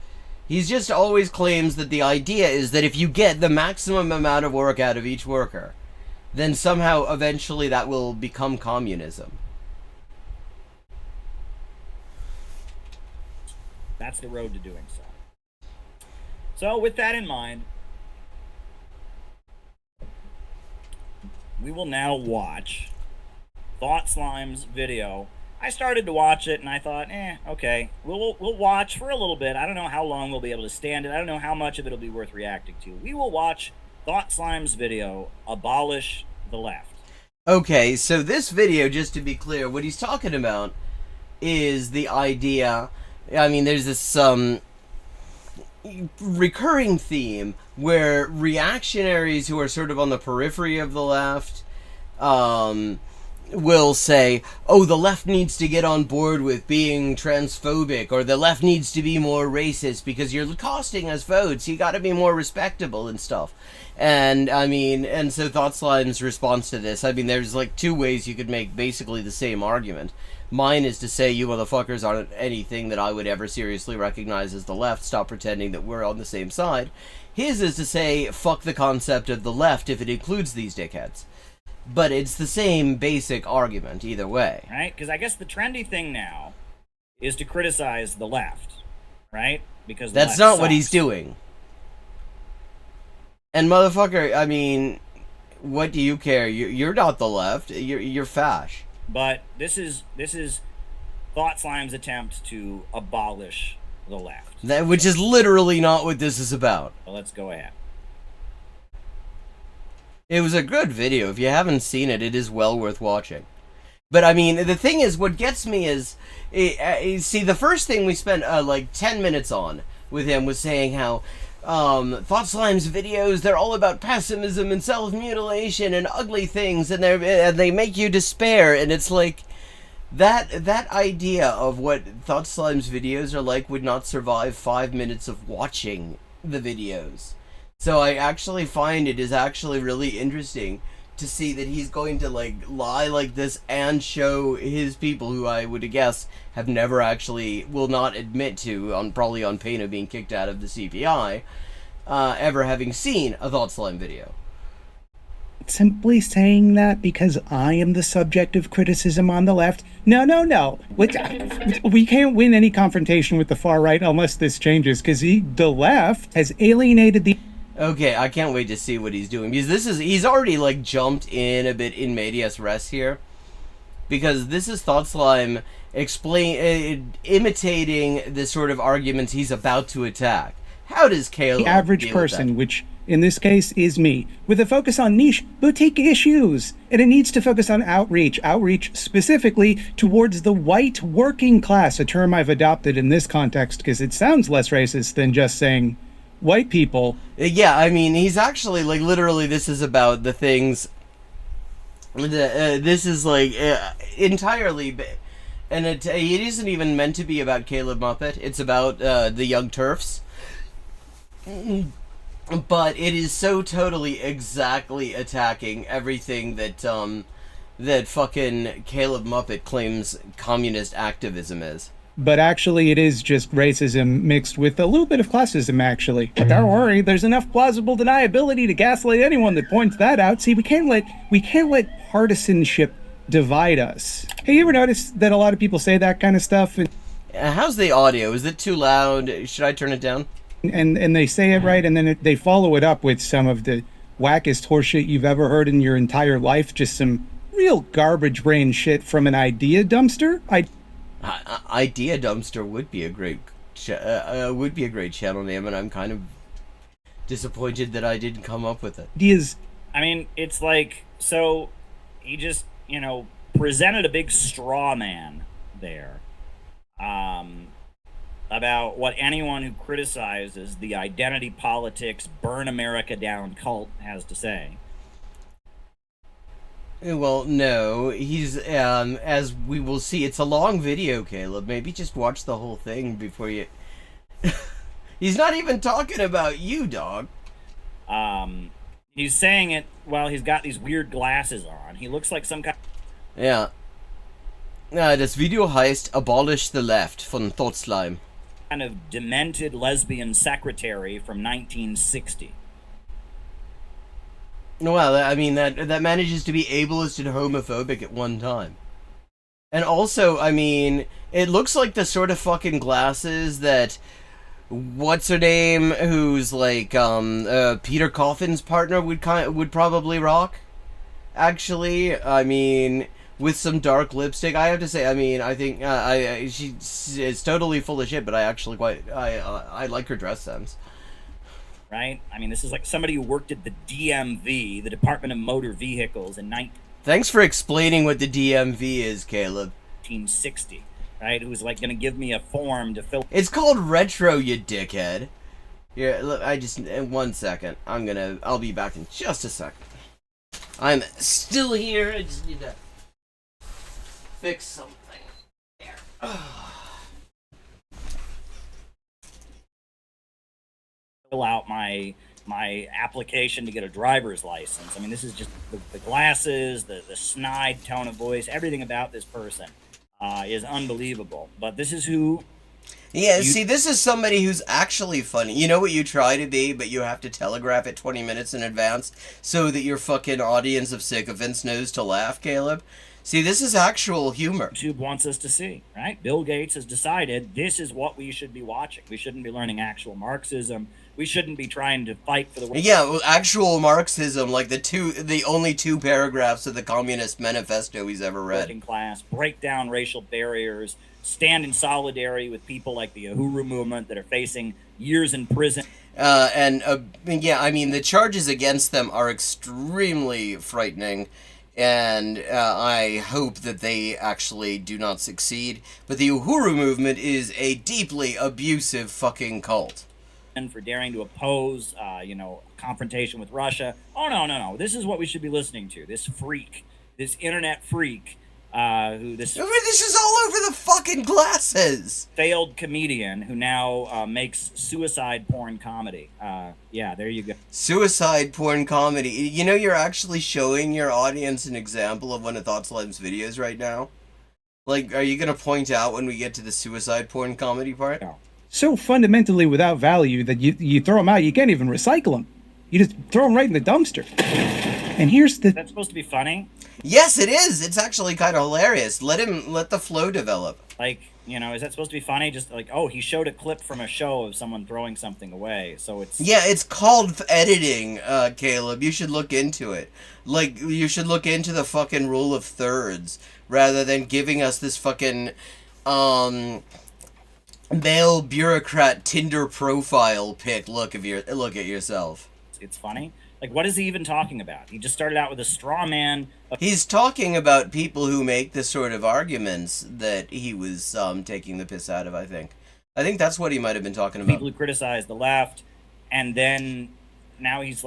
He's just always claims that the idea is that if you get the maximum amount of work out of each worker, then somehow eventually that will become communism. That's the road to doing so. So with that in mind, we will now watch Thought Slime's video. I started to watch it and I thought, okay, we'll watch for a little bit. I don't know how long we'll be able to stand it. I don't know how much of it'll be worth reacting to. We will watch Thought Slime's video, Abolish the Left. Okay, so this video, just to be clear, what he's talking about is the idea, there's this recurring theme where reactionaries who are sort of on the periphery of the left, will say, oh, the left needs to get on board with being transphobic, or the left needs to be more racist because you're costing us votes, you gotta be more respectable and stuff. And so Thought Slime's response to this, there's two ways you could make basically the same argument. Mine is to say, you motherfuckers aren't anything that I would ever seriously recognize as the left, stop pretending that we're on the same side. His is to say, fuck the concept of the left if it includes these dickheads. But it's the same basic argument either way. Right? Because I guess the trendy thing now is to criticize the left, right? Because that's not what he's doing. And motherfucker, what do you care? You're not the left. You're fash. But this is Thought Slime's attempt to abolish the left. Which is literally not what this is about. So let's go ahead. It was a good video. If you haven't seen it, it is well worth watching. But I mean, the thing is, what gets me is, see, the first thing we spent like 10 minutes on with him was saying how Thought Slime's videos, they're all about pessimism and self-mutilation and ugly things, and they make you despair. And it's like, that idea of what Thought Slime's videos are like would not survive 5 minutes of watching the videos. So I actually find it is actually really interesting to see that he's going to like lie like this and show his people, who I would guess have never actually, will not admit to, probably on pain of being kicked out of the CPI, ever having seen a Thought Slime video. Simply saying that because I am the subject of criticism on the left? No. We can't win any confrontation with the far right unless this changes, because the left has alienated the... Okay, I can't wait to see what he's doing, because he's already like jumped in a bit in medias res here, because this is Thought Slime imitating the sort of arguments he's about to attack. How does Caleb the average person, which in this case is me, with a focus on niche boutique issues, and it needs to focus on outreach specifically towards the white working class, a term I've adopted in this context because it sounds less racist than just saying white people. Yeah, I mean, he's actually, like, literally, this is about the things, this is, like, entirely, and it isn't even meant to be about Caleb Muppet, it's about, the Young Turfs, but it is so totally exactly attacking everything that, that fucking Caleb Muppet claims communist activism is. But actually, it is just racism mixed with a little bit of classism, actually. But don't worry, there's enough plausible deniability to gaslight anyone that points that out. See, we can't let partisanship divide us. Hey, you ever notice that a lot of people say that kind of stuff? How's the audio? Is it too loud? Should I turn it down? And they say it right, and then they follow it up with some of the wackest horseshit you've ever heard in your entire life. Just some real garbage brain shit from an idea dumpster. Idea Dumpster would be a great channel name, and I'm kind of disappointed that I didn't come up with it. Ideas. I mean, it's like, so he just, presented a big straw man there, about what anyone who criticizes the identity politics, burn America down cult has to say. Well, no, he's, as we will see, it's a long video, Caleb. Maybe just watch the whole thing before you... He's not even talking about you, dog. He's saying it while he's got these weird glasses on. He looks like some kind... Yeah. Das Video heißt Abolish the Left von Thought Slime. Kind of demented lesbian secretary from 1960. Well, I mean, that manages to be ableist and homophobic at one time. And also, I mean, it looks like the sort of fucking glasses that, what's her name, who's like, Peter Coffin's partner would probably rock. Actually, I mean, with some dark lipstick, I have to say, I mean, I think, she's totally full of shit, but I actually I like her dress sense. Right? I mean, this is like somebody who worked at the DMV, the Department of Motor Vehicles, in Thanks for explaining what the DMV is, Caleb. 1960, right? Who was like going to give me a form to fill. It's called retro, you dickhead. Here, look, in 1 second. I'll be back in just a second. I'm still here. I just need to fix something. There. Fill out my application to get a driver's license. I mean, this is just the glasses, the snide tone of voice, everything about this person is unbelievable. But this is who... Yeah, see, this is somebody who's actually funny. You know what you try to be, but you have to telegraph it 20 minutes in advance so that your fucking audience of sycophants knows to laugh, Caleb? See, this is actual humor. YouTube wants us to see, right? Bill Gates has decided this is what we should be watching. We shouldn't be learning actual Marxism. we shouldn't be trying to fight for the Yeah, well, actual Marxism, like the only two paragraphs of the Communist Manifesto he's ever read. working class, break down racial barriers, stand in solidarity with people like the Uhuru movement that are facing years in prison. Yeah, I mean, the charges against them are extremely frightening, and I hope that they actually do not succeed. But the Uhuru movement is a deeply abusive fucking cult. For daring to oppose, confrontation with Russia. Oh, no. This is what we should be listening to. This freak, this internet freak, this is all over the fucking glasses. Failed comedian who now makes suicide porn comedy. Yeah, there you go. Suicide porn comedy. You know, you're actually showing your audience an example of one of Thought Slime's videos right now. Like, are you gonna point out when we get to the suicide porn comedy part? No. So fundamentally without value that you throw them out, you can't even recycle them. You just throw them right in the dumpster. And here's the... Is that supposed to be funny? Yes, it is. It's actually kind of hilarious. Let the flow develop. Like, is that supposed to be funny? Just like, oh, he showed a clip from a show of someone throwing something away. So it's... Yeah, it's called editing, Caleb. You should look into it. Like, you should look into the fucking rule of thirds rather than giving us this fucking, male bureaucrat Tinder profile pic look at yourself. It's funny. Like, what is he even talking about? He just started out with a straw man. He's talking about people who make the sort of arguments that he was taking the piss out of, I think. I think that's what he might have been talking about. People who criticize the left, and then now he's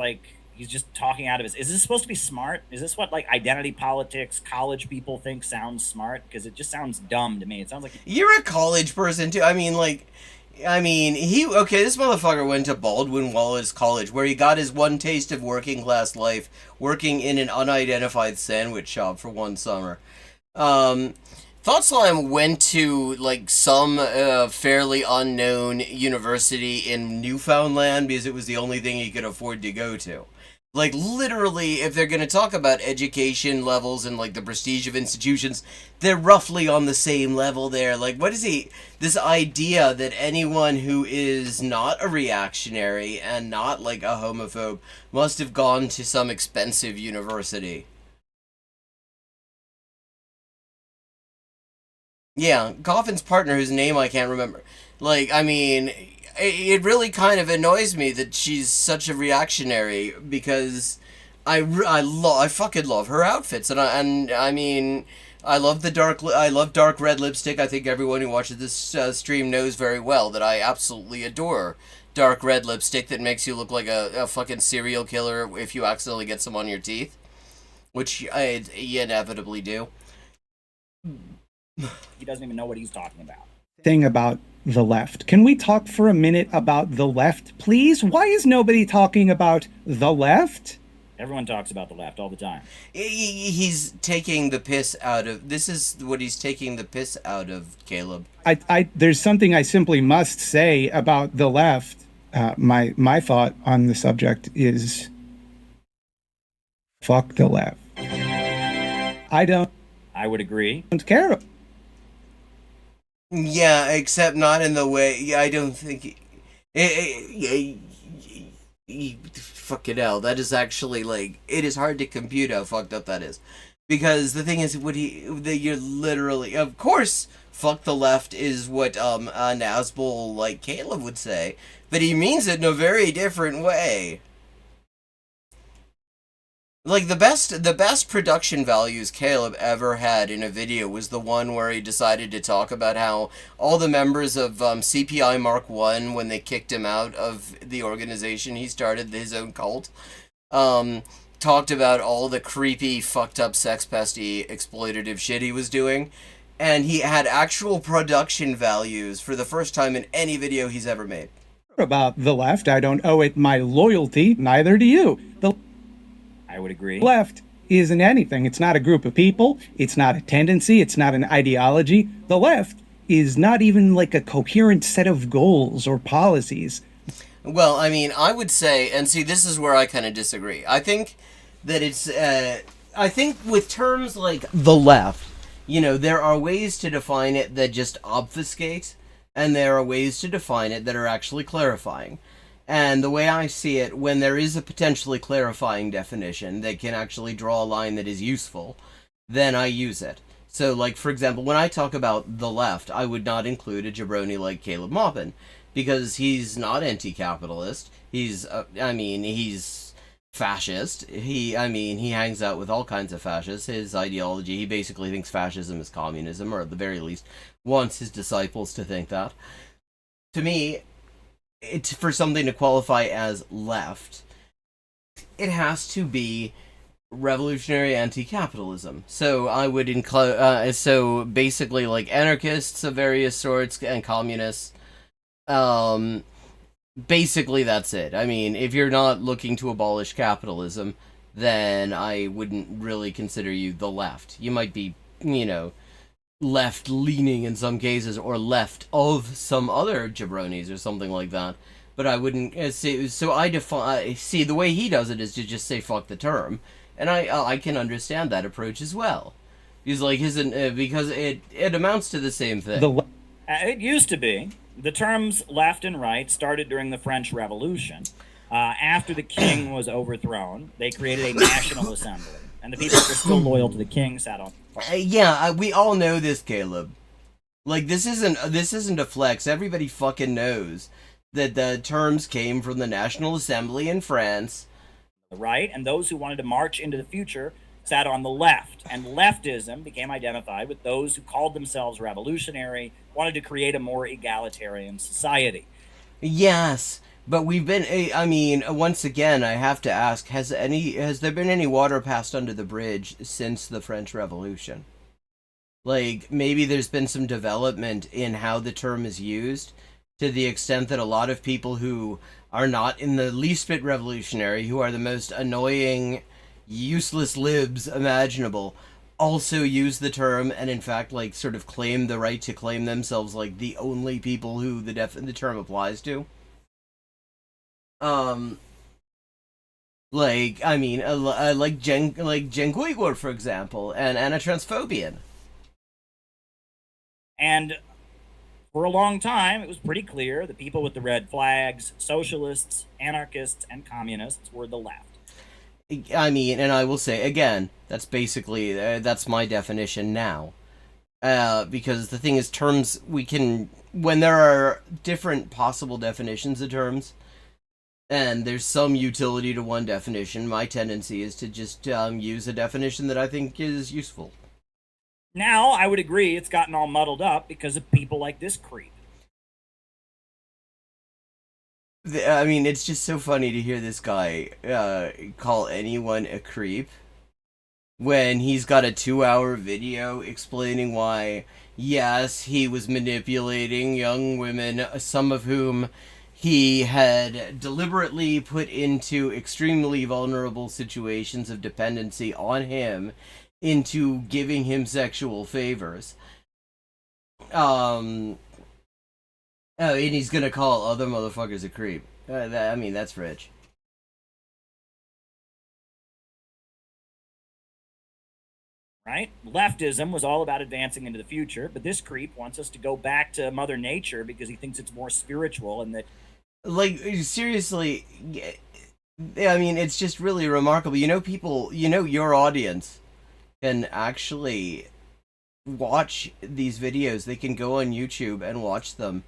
just talking out of his... Is this supposed to be smart? Is this what, like, identity politics, college people think sounds smart? Because it just sounds dumb to me. It sounds like... You're a college person, too. This motherfucker went to Baldwin Wallace College, where he got his one taste of working class life, working in an unidentified sandwich shop for one summer. Thought Slime went to, like, some fairly unknown university in Newfoundland because it was the only thing he could afford to go to. Like, literally, if they're going to talk about education levels and, like, the prestige of institutions, they're roughly on the same level there. Like, what is this idea that anyone who is not a reactionary and not, like, a homophobe must have gone to some expensive university? Yeah, Coffin's partner, whose name I can't remember. Like, I mean... It really kind of annoys me that she's such a reactionary because I fucking love her outfits and I love dark red lipstick. I think everyone who watches this stream knows very well that I absolutely adore dark red lipstick that makes you look like a fucking serial killer if you accidentally get some on your teeth, which you inevitably do. He doesn't even know what he's talking about. Thing about the left. Can we talk for a minute about the left, please? Why is nobody talking about the left? Everyone talks about the left all the time. He's taking the piss out of... This is what he's taking the piss out of, Caleb. There's something I simply must say about the left. My thought on the subject is... Fuck the left. I would agree. Don't care. Yeah, except not in the way... Yeah, I don't think... Fucking hell, that is actually, like... It is hard to compute how fucked up that is. Because the thing is, you're literally... Of course, fuck the left is what, a Nazbol like Caleb would say. But he means it in a very different way. Like, the best production values Caleb ever had in a video was the one where he decided to talk about how all the members of CPI Mark I, when they kicked him out of the organization he started, his own cult, talked about all the creepy, fucked up, sex-pesty, exploitative shit he was doing. And he had actual production values for the first time in any video he's ever made. About the left, I don't owe it my loyalty, neither do you. I would agree. Left isn't anything. It's not a group of people. It's not a tendency. It's not an ideology. The left is not even like a coherent set of goals or policies. Well, I mean, I would say, and see, this is where I kind of disagree. I think that it's, I think with terms like the left, there are ways to define it that just obfuscate, and there are ways to define it that are actually clarifying. And the way I see it, when there is a potentially clarifying definition that can actually draw a line that is useful, then I use it. So, like, for example, when I talk about the left, I would not include a jabroni like Caleb Maupin, because he's not anti-capitalist. He's fascist. He hangs out with all kinds of fascists. His ideology, he basically thinks fascism is communism, or at the very least, wants his disciples to think that. To me, it's for something to qualify as left, it has to be revolutionary anti-capitalism. So I would include, so basically like anarchists of various sorts and communists. Basically that's it. I mean, if you're not looking to abolish capitalism, then I wouldn't really consider you the left. You might be, left-leaning in some cases, or left of some other jabronis or something like that. But I wouldn't see. So I define. See, the way he does it is to just say "fuck the term," and I can understand that approach as well. He's like because it amounts to the same thing. It used to be. The terms left and right started during the French Revolution. After the king was overthrown, they created a national assembly, and the people who were still loyal to the king sat on. We all know this, Caleb. Like, this isn't a flex. Everybody fucking knows that the terms came from the National Assembly in France. The right, and those who wanted to march into the future sat on the left. And leftism became identified with those who called themselves revolutionary, wanted to create a more egalitarian society. Yes, but we've been. I mean, once again, I have to ask: has there been any water passed under the bridge since the French Revolution? Like, maybe there's been some development in how the term is used, to the extent that a lot of people who are not in the least bit revolutionary, who are the most annoying, useless libs imaginable, also use the term, and in fact, like, sort of claim the right to claim themselves like the only people who the term applies to. Like Jen Guigor, for example, and Anna Transphobian. And for a long time, it was pretty clear the people with the red flags, socialists, anarchists, and communists, were the left. I mean, and I will say, again, that's basically, that's my definition now. Because the thing is, terms, when there are different possible definitions of terms, and there's some utility to one definition, my tendency is to just use a definition that I think is useful. Now, I would agree it's gotten all muddled up because of people like this creep. I mean, it's just so funny to hear this guy call anyone a creep when he's got a 2-hour video explaining why, yes, he was manipulating young women, some of whom he had deliberately put into extremely vulnerable situations of dependency on him, into giving him sexual favors. And he's gonna call other motherfuckers a creep. That's rich. Right? Leftism was all about advancing into the future, but this creep wants us to go back to Mother Nature because he thinks it's more spiritual and that... Like, seriously, I mean, it's just really remarkable. People, your audience can actually watch these videos. They can go on YouTube and watch them.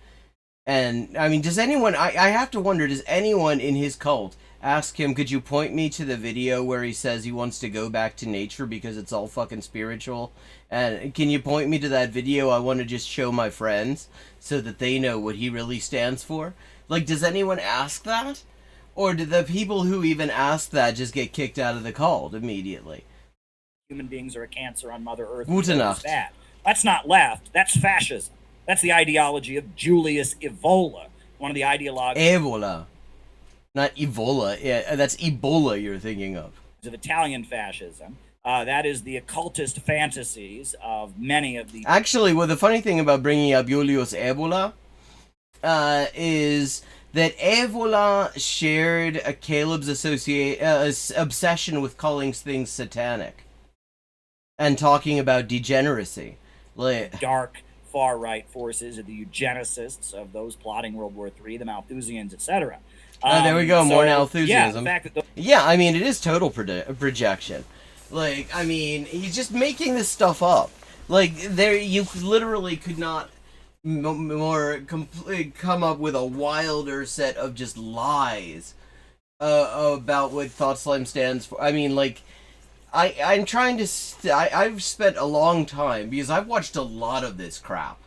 And, I mean, does anyone... I have to wonder, does anyone in his cult ask him, could you point me to the video where he says he wants to go back to nature because it's all fucking spiritual? And can you point me to that video? I want to just show my friends so that they know what he really stands for. Like, does anyone ask that? Or do the people who even ask that just get kicked out of the cult immediately? Human beings are a cancer on Mother Earth. Gute Nacht. That's not left. That's fascism. That's the ideology of Julius Evola, one of the ideologues... Evola. Not Evola. Yeah, that's Ebola you're thinking of. ...of Italian fascism. That is the occultist fantasies of many of the... Actually, well, the funny thing about bringing up Julius Evola is that Evola shared a Caleb's obsession with calling things satanic and talking about degeneracy. Dark far-right forces of the eugenicists, of those plotting World War III, the Malthusians, etc. There we go, more now Yeah, enthusiasm. the fact that Yeah, I mean, it is total projection. Like, I mean, he's just making this stuff up. Like, you literally could not come up with a wilder set of just lies about what Thought Slime stands for. I mean, like, I'm trying to... I've spent a long time, because I've watched a lot of this crap,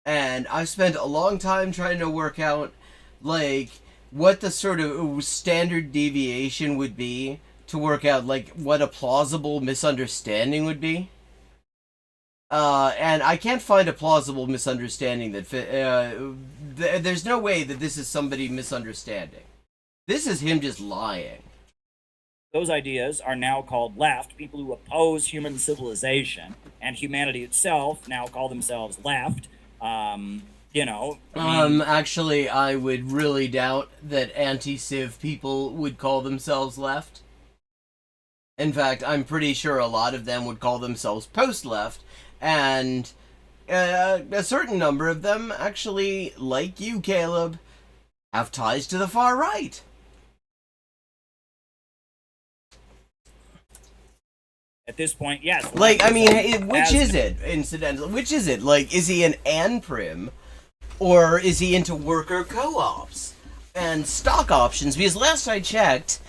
and I've spent a long time trying to work out, like, what the sort of standard deviation would be to work out, like, what a plausible misunderstanding would be. And I can't find a plausible misunderstanding that there's no way that this is somebody misunderstanding. This is him just lying. those ideas are now called left. People who oppose human civilization and humanity itself now call themselves left. Actually, I would really doubt that anti-civ people would call themselves left. In fact, I'm pretty sure a lot of them would call themselves post-left, and a certain number of them actually, like you, Caleb, have ties to the far right. At this point, yes. Like, I mean, which is it, incidentally? Which is it? Like, is he an Anprim? Or is he into worker co-ops and stock options? Because last I checked,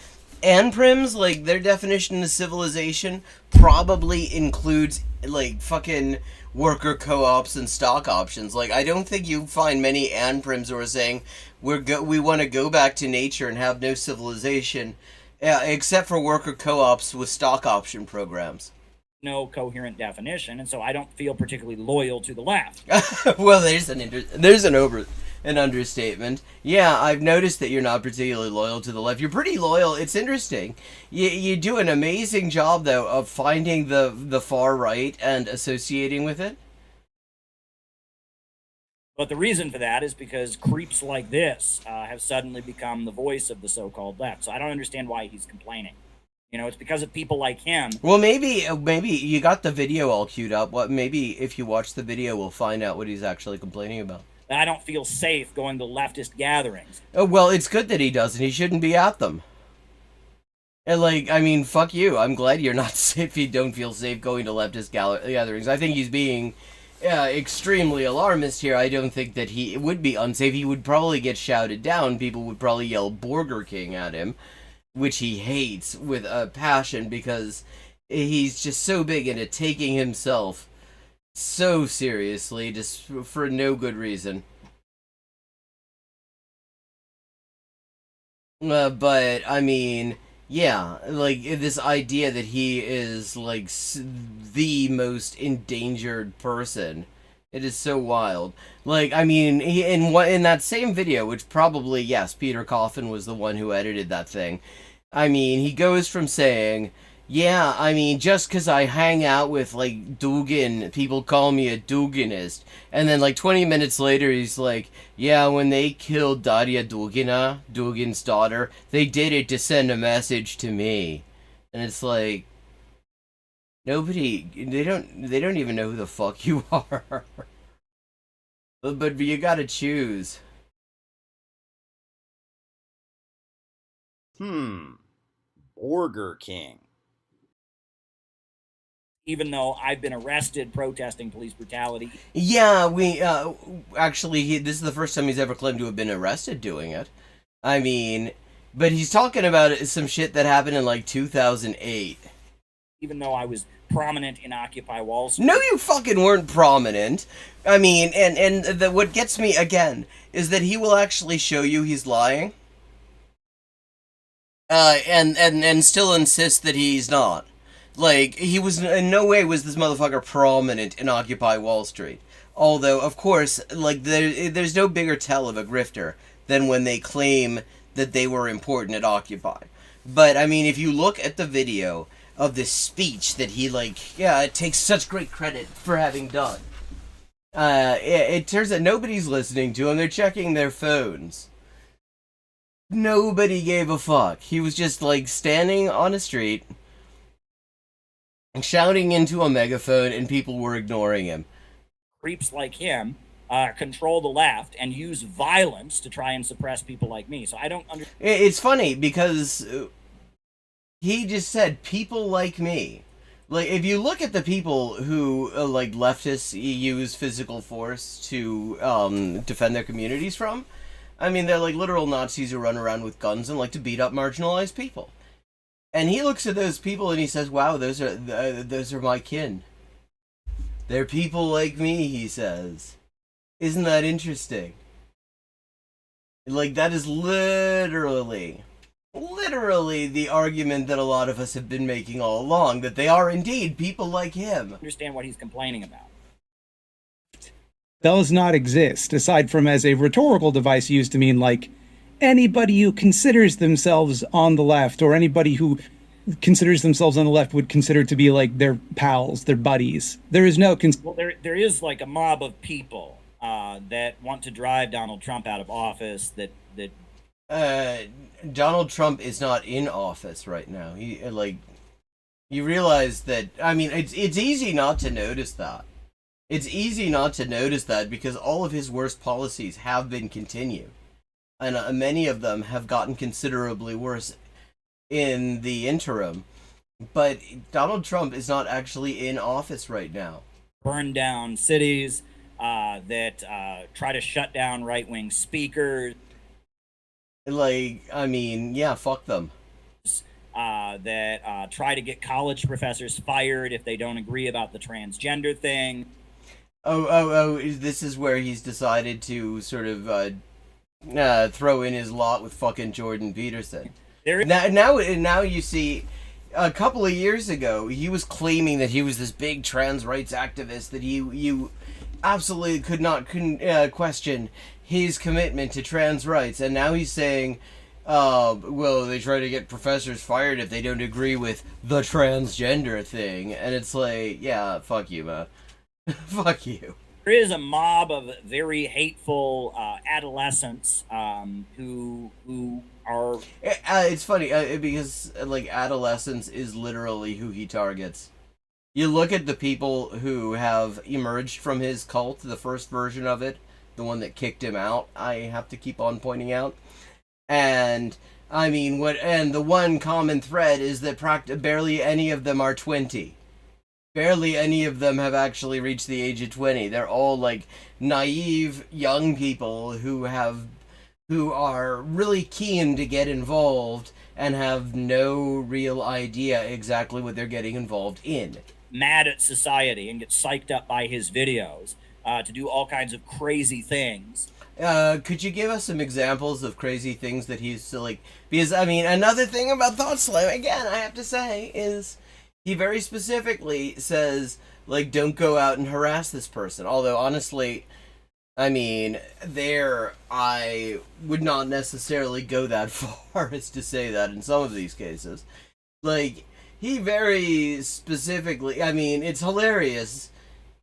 Anprims, like, their definition of civilization probably includes, like, fucking worker co-ops and stock options. Like, I don't think you find many Anprims who are saying, we want to go back to nature and have no civilization, except for worker co-ops with stock option programs. No coherent definition, and so I don't feel particularly loyal to the left. Well, there's an understatement. Yeah, I've noticed that you're not particularly loyal to the left. You're pretty loyal. It's interesting. You do an amazing job, though, of finding the far right and associating with it. But the reason for that is because creeps like this have suddenly become the voice of the so-called left. So I don't understand why he's complaining. You know, it's because of people like him. Well, maybe you got the video all queued up. Maybe if you watch the video, we'll find out what he's actually complaining about. I don't feel safe going to leftist gatherings. Oh, well, it's good that he doesn't. He shouldn't be at them. And, like, I mean, fuck you. I'm glad you're not safe. You don't feel safe going to leftist gatherings. I think he's being extremely alarmist here. I don't think that he would be unsafe. He would probably get shouted down. People would probably yell Burger King at him, which he hates with a passion because he's just so big into taking himself so seriously, just for no good reason. But, I mean, yeah, like, this idea that he is, like, the most endangered person, it is so wild. Like, I mean, in that same video, which probably, yes, Peter Coffin was the one who edited that thing, I mean, he goes from saying, yeah, I mean, just because I hang out with, like, Dugin, people call me a Duginist. And then, like, 20 minutes later, he's like, yeah, when they killed Daria Dugina, Dugin's daughter, they did it to send a message to me. And it's like, they don't even know who the fuck you are. But you gotta choose. Burger King. Even though I've been arrested protesting police brutality. Yeah, actually, this is the first time he's ever claimed to have been arrested doing it. I mean, but he's talking about some shit that happened in, like, 2008. Even though I was prominent in Occupy Wall Street. No, you fucking weren't prominent. I mean, and what gets me, again, is that he will actually show you he's lying. And still insist that he's not. Like, he was, in no way was this motherfucker prominent in Occupy Wall Street. Although, of course, like, there's no bigger tell of a grifter than when they claim that they were important at Occupy. But, I mean, if you look at the video of this speech that he, like, it takes such great credit for having done. It turns out nobody's listening to him. They're checking their phones. Nobody gave a fuck. He was just, like, standing on a street, shouting into a megaphone, and people were ignoring him. Creeps like him control the left and use violence to try and suppress people like me. So I don't understand. It's funny because he just said people like me. Like, if you look at the people who, like, leftists use physical force to defend their communities from, I mean, they're like literal Nazis who run around with guns and like to beat up marginalized people. And he looks at those people and he says, wow, those are my kin. They're people like me, he says. Isn't that interesting? Like, that is literally the argument that a lot of us have been making all along, that they are indeed people like him. Understand what he's complaining about. Does not exist, aside from as a rhetorical device used to mean, like, anybody who considers themselves on the left, or anybody who considers themselves on the left would consider to be, like, their pals, their buddies. There is no... Well, there is, like, a mob of people that want to drive Donald Trump out of office, that Donald Trump is not in office right now. He, like, you realize that, I mean, it's easy not to notice that. It's easy not to notice that because all of his worst policies have been continued. And many of them have gotten considerably worse in the interim. But Donald Trump is not actually in office right now. Burn down cities, that try to shut down right-wing speakers. Like, I mean, yeah, fuck them. That try to get college professors fired if they don't agree about the transgender thing. Oh, this is where he's decided to sort of throw in his lot with fucking Jordan Peterson. Now you see, a couple of years ago, he was claiming that he was this big trans rights activist, that you absolutely couldn't question his commitment to trans rights, and now he's saying, well, they try to get professors fired if they don't agree with the transgender thing, and it's like, yeah, fuck you, man. Fuck you. There is a mob of very hateful adolescents who are... It's funny, because, like, adolescence is literally who he targets. You look at the people who have emerged from his cult, the first version of it, the one that kicked him out, I have to keep on pointing out. And, I mean, the one common thread is that barely any of them are 20. Barely any of them have actually reached the age of 20. They're all, like, naive young people who are really keen to get involved and have no real idea exactly what they're getting involved in. Mad at society and get psyched up by his videos to do all kinds of crazy things. Could you give us some examples of crazy things that he's like? Because, I mean, another thing about Thought Slam, again, I have to say, is he very specifically says, like, don't go out and harass this person. Although, honestly, I mean, I would not necessarily go that far as to say that in some of these cases. Like, he very specifically, I mean, it's hilarious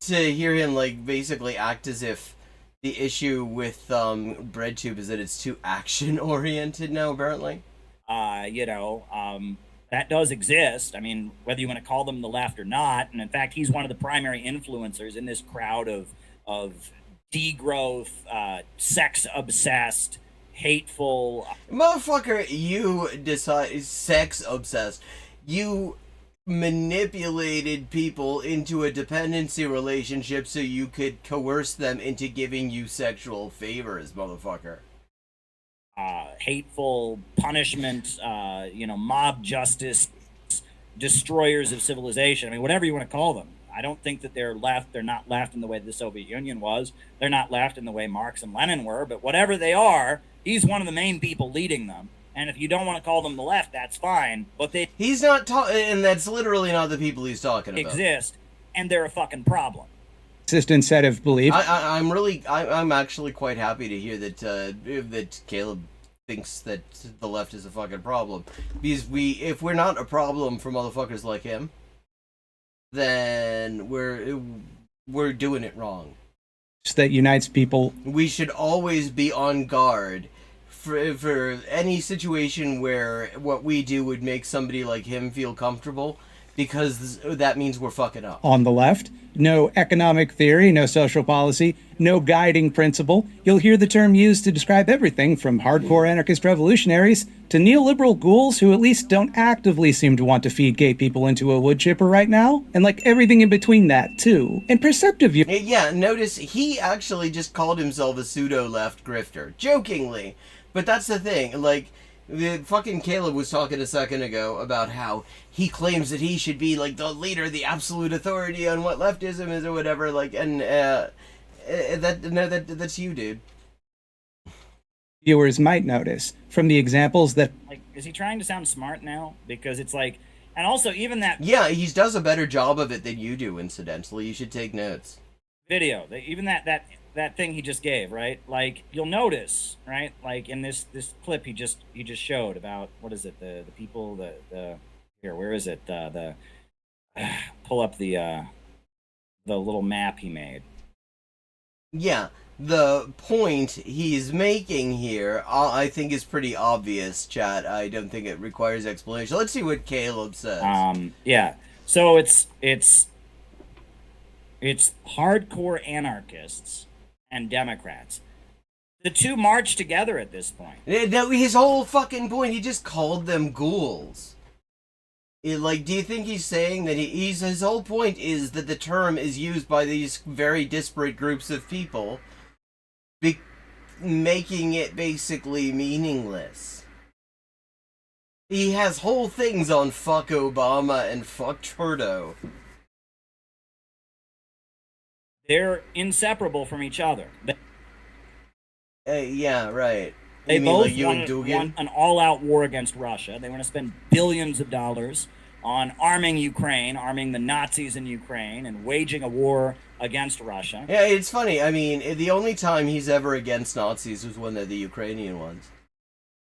to hear him, like, basically act as if the issue with BreadTube is that it's too action-oriented now, apparently. That does exist. I mean, whether you want to call them the left or not, and in fact, he's one of the primary influencers in this crowd of degrowth, sex-obsessed, hateful... Motherfucker, you decide sex-obsessed. You manipulated people into a dependency relationship so you could coerce them into giving you sexual favors, motherfucker. Hateful punishment, mob justice, destroyers of civilization. I mean, whatever you want to call them. I don't think that they're left. They're not left in the way the Soviet Union was. They're not left in the way Marx and Lenin were. But whatever they are, he's one of the main people leading them. And if you don't want to call them the left, that's fine. But he's not talking, and that's literally not the people he's talking about. Exist, and they're a fucking problem. Consistent set of beliefs. I'm actually quite happy to hear that Caleb thinks that the left is a fucking problem, because if we're not a problem for motherfuckers like him, then we're doing it wrong. That unites people. We should always be on guard for any situation where what we do would make somebody like him feel comfortable, because that means we're fucking up. On the left, no economic theory, no social policy, no guiding principle. You'll hear the term used to describe everything from hardcore anarchist revolutionaries to neoliberal ghouls who at least don't actively seem to want to feed gay people into a wood chipper right now, and like everything in between that too. And perceptive Yeah, notice he actually just called himself a pseudo-left grifter, jokingly. But that's the thing, like, the fucking Caleb was talking a second ago about how he claims that he should be, like, the leader, the absolute authority on what leftism is or whatever, like, and, that's you, dude. Viewers might notice from the examples that... Like, is he trying to sound smart now? Because it's like, and also even that... Yeah, he does a better job of it than you do, incidentally. You should take notes. Video, even that thing he just gave, right? Like, you'll notice, right? Like in this clip he just showed about, what is it, the people, the here, where is it, pull up the little map he made. Yeah, the point he's making here, I think, is pretty obvious, chat. I don't think it requires explanation. Let's see what Caleb says. Yeah, so it's hardcore anarchists and Democrats. The two march together at this point. His whole fucking point, he just called them ghouls. Like, do you think he's saying that his whole point is that the term is used by these very disparate groups of people, making it basically meaningless? He has whole things on fuck Obama and fuck Trudeau. They're inseparable from each other. Yeah, right. They you both mean like you want an all-out war against Russia. They want to spend billions of dollars on arming Ukraine, arming the Nazis in Ukraine, and waging a war against Russia. Yeah, it's funny. I mean, the only time he's ever against Nazis was when they're the Ukrainian ones.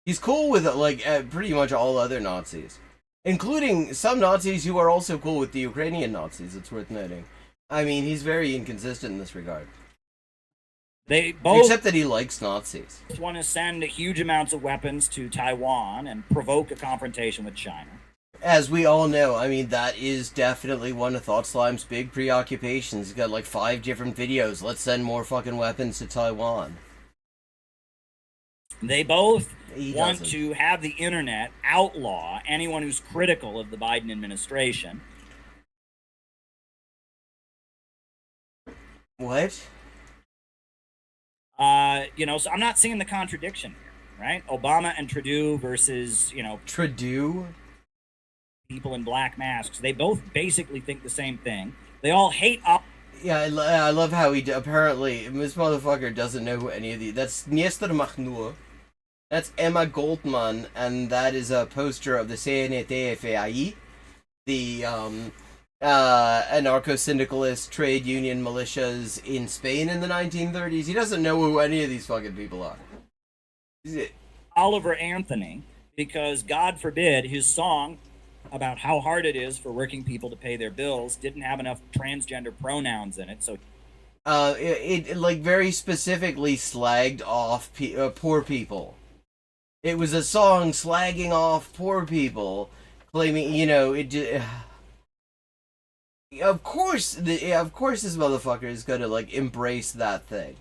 He's cool with, like, pretty much all other Nazis. Including some Nazis who are also cool with the Ukrainian Nazis, it's worth noting. I mean, he's very inconsistent in this regard. They both, except that he likes Nazis, want to send huge amounts of weapons to Taiwan and provoke a confrontation with China. As we all know, I mean, that is definitely one of Thought Slime's big preoccupations. He's got like 5 different videos. Let's send more fucking weapons to Taiwan. They both want to have the internet outlaw anyone who's critical of the Biden administration. What? So I'm not seeing the contradiction here, right? Obama and Trudeau versus, Trudeau? People in black masks. They both basically think the same thing. They all hate up. Yeah, I love how apparently, this motherfucker doesn't know who any of these... That's Niester Machnur. That's Emma Goldman, and that is a poster of the CNT-FAI, the, anarcho-syndicalist trade union militias in Spain in the 1930s. He doesn't know who any of these fucking people are. Oliver Anthony, because God forbid his song about how hard it is for working people to pay their bills didn't have enough transgender pronouns in it, so... It like, very specifically slagged off poor people. It was a song slagging off poor people, claiming, of course this motherfucker is gonna, like, embrace that thing.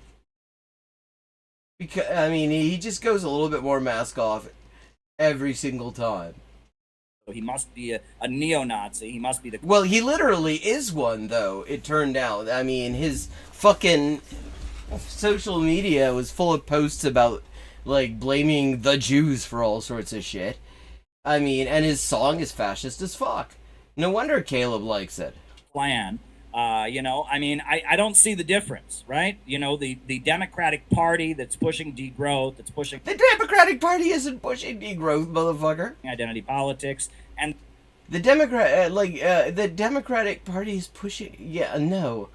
Because, I mean, he just goes a little bit more mask off every single time. He must be a neo-Nazi. He must be the... Well, he literally is one, though, it turned out. I mean, his fucking social media was full of posts about, like, blaming the Jews for all sorts of shit. I mean, and his song is fascist as fuck. No wonder Caleb likes it. Plan. I don't see the difference, right? The Democratic Party that's pushing degrowth, that's pushing... The Democratic Party isn't pushing degrowth, motherfucker. Identity politics, and... The Democratic Party is pushing... Yeah, no.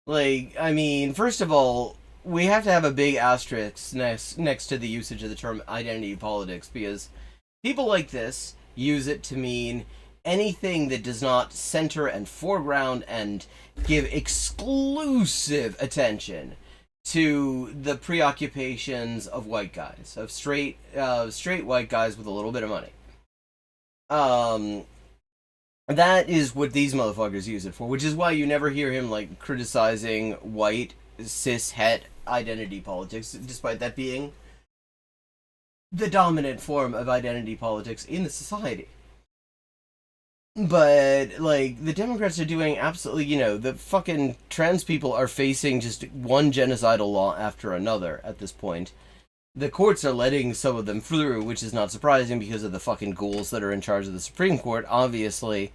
Like, I mean, first of all, we have to have a big asterisk next to the usage of the term identity politics, because people like this use it to mean anything that does not center and foreground and give exclusive attention to the preoccupations of white guys, of straight white guys with a little bit of money. That is what these motherfuckers use it for, which is why you never hear him, like, criticizing white, cis-het identity politics, despite that being the dominant form of identity politics in the society. But, like, the Democrats are doing absolutely, the fucking trans people are facing just one genocidal law after another at this point. The courts are letting some of them through, which is not surprising because of the fucking ghouls that are in charge of the Supreme Court. Obviously,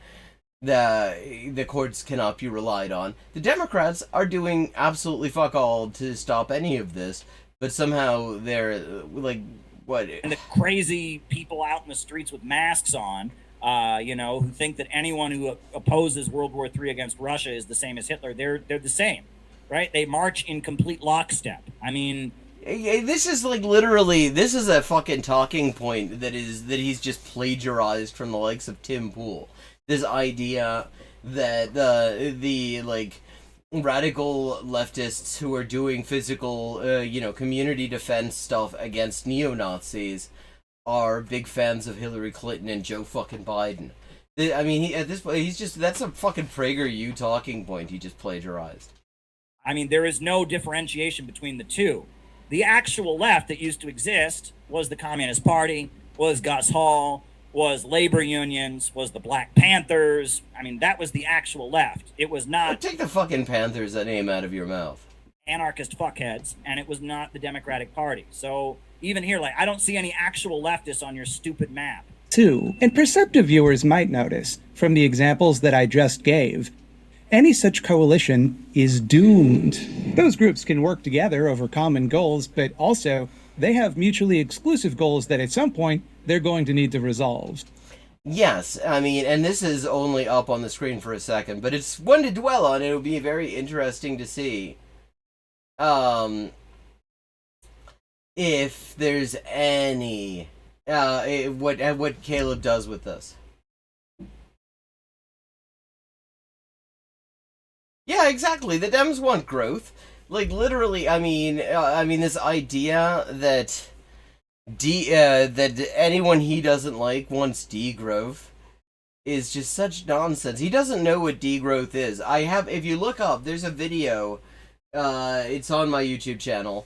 the courts cannot be relied on. The Democrats are doing absolutely fuck all to stop any of this, but somehow they're, like, what? And the crazy people out in the streets with masks on, who think that anyone who opposes World War III against Russia is the same as Hitler, they're the same, right? They march in complete lockstep. I mean... This is like literally, this is a fucking talking point that he's just plagiarized from the likes of Tim Pool. This idea that the like radical leftists who are doing physical, community defense stuff against neo-Nazis are big fans of Hillary Clinton and Joe fucking Biden. I mean, at this point, that's a fucking PragerU talking point he just plagiarized. I mean, there is no differentiation between the two. The actual left that used to exist was the Communist Party, was Gus Hall, was labor unions, was the Black Panthers. I mean, that was the actual left. It was not... Take the fucking Panthers name out of your mouth. Anarchist fuckheads, and it was not the Democratic Party. So even here, like, I don't see any actual leftists on your stupid map. Too, and perceptive viewers might notice, from the examples that I just gave, any such coalition is doomed. Those groups can work together over common goals, but also they have mutually exclusive goals that at some point they're going to need to resolve. Yes, I mean, and this is only up on the screen for a second, but it's one to dwell on. It'll be very interesting to see if there's any what Caleb does with this. Yeah, exactly. The Dems want growth. Like, literally, I mean, this idea that that anyone he doesn't like wants degrowth is just such nonsense. He doesn't know what degrowth is. If you look up, there's a video, it's on my YouTube channel,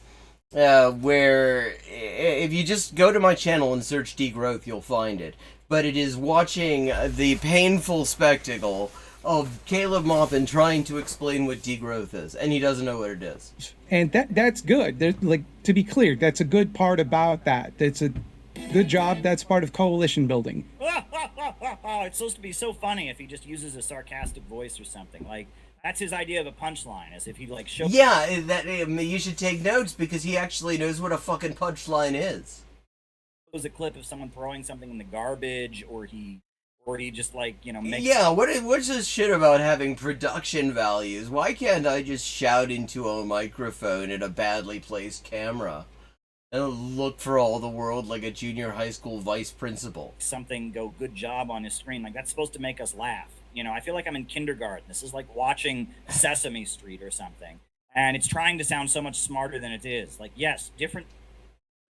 where if you just go to my channel and search degrowth, you'll find it. But it is watching the painful spectacle of Caleb Maupin trying to explain what degrowth is, and he doesn't know what it is. And that's good. To be clear, that's a good part about that. It's a good job. That's part of coalition building. It's supposed to be so funny if he just uses a sarcastic voice or something. Like, that's his idea of a punchline, as if he like shows. Yeah, you should take notes because he actually knows what a fucking punchline is. It was a clip of someone throwing something in the garbage, or he just like, makes... Yeah, what's this shit about having production values? Why can't I just shout into a microphone at a badly placed camera and look for all the world like a junior high school vice principal? Something go good job on his screen. Like, that's supposed to make us laugh. I feel like I'm in kindergarten. This is like watching Sesame Street or something. And it's trying to sound so much smarter than it is. Like, yes, different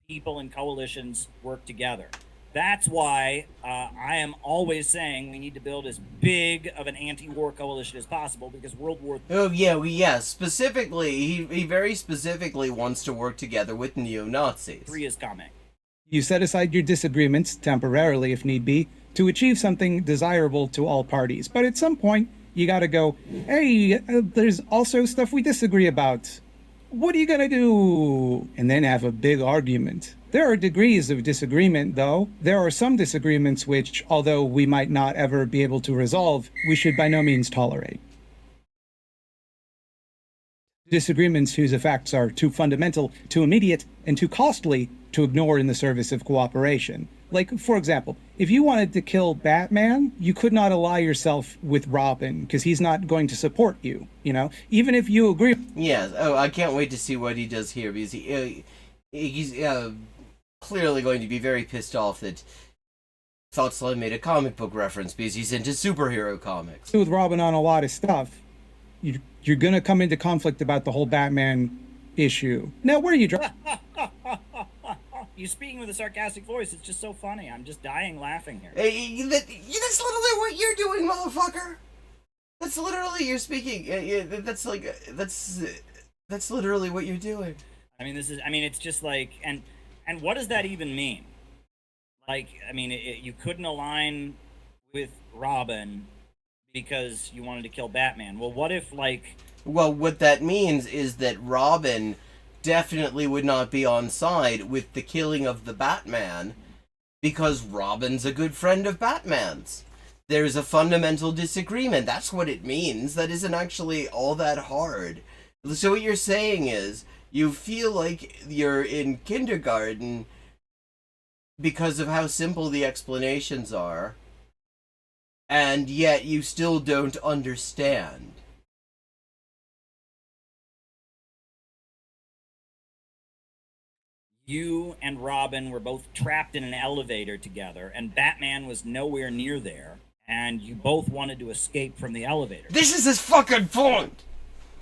people and coalitions work together. That's why I am always saying we need to build as big of an anti-war coalition as possible, because World War III... Oh, yeah, specifically, he very specifically wants to work together with neo-Nazis. III is coming. You set aside your disagreements, temporarily if need be, to achieve something desirable to all parties. But at some point, you gotta go, hey, there's also stuff we disagree about. What are you gonna do? And then have a big argument. There are degrees of disagreement, though. There are some disagreements which, although we might not ever be able to resolve, we should by no means tolerate. Disagreements whose effects are too fundamental, too immediate, and too costly to ignore in the service of cooperation. Like, for example, if you wanted to kill Batman, you could not ally yourself with Robin, because he's not going to support you, even if you agree. Yes, I can't wait to see what he does here, because he's clearly going to be very pissed off that Thoughtslide made a comic book reference because he's into superhero comics. With Robin on a lot of stuff, you're going to come into conflict about the whole Batman issue. Now, where are you You speaking with a sarcastic voice, it's just so funny. I'm just dying laughing here. Hey, that's literally what you're doing, motherfucker. That's literally you're speaking. That's literally what you're doing. I mean, it's just like, and what does that even mean? Like, I mean, you couldn't align with Robin because you wanted to kill Batman. Well, what if, like... Well, what that means is that Robin definitely would not be on side with the killing of the Batman because Robin's a good friend of Batman's. There's a fundamental disagreement. That's what it means. That isn't actually all that hard. So what you're saying is, you feel like you're in kindergarten because of how simple the explanations are, and yet you still don't understand. You and Robin were both trapped in an elevator together, and Batman was nowhere near there, and you both wanted to escape from the elevator. This is his fucking point!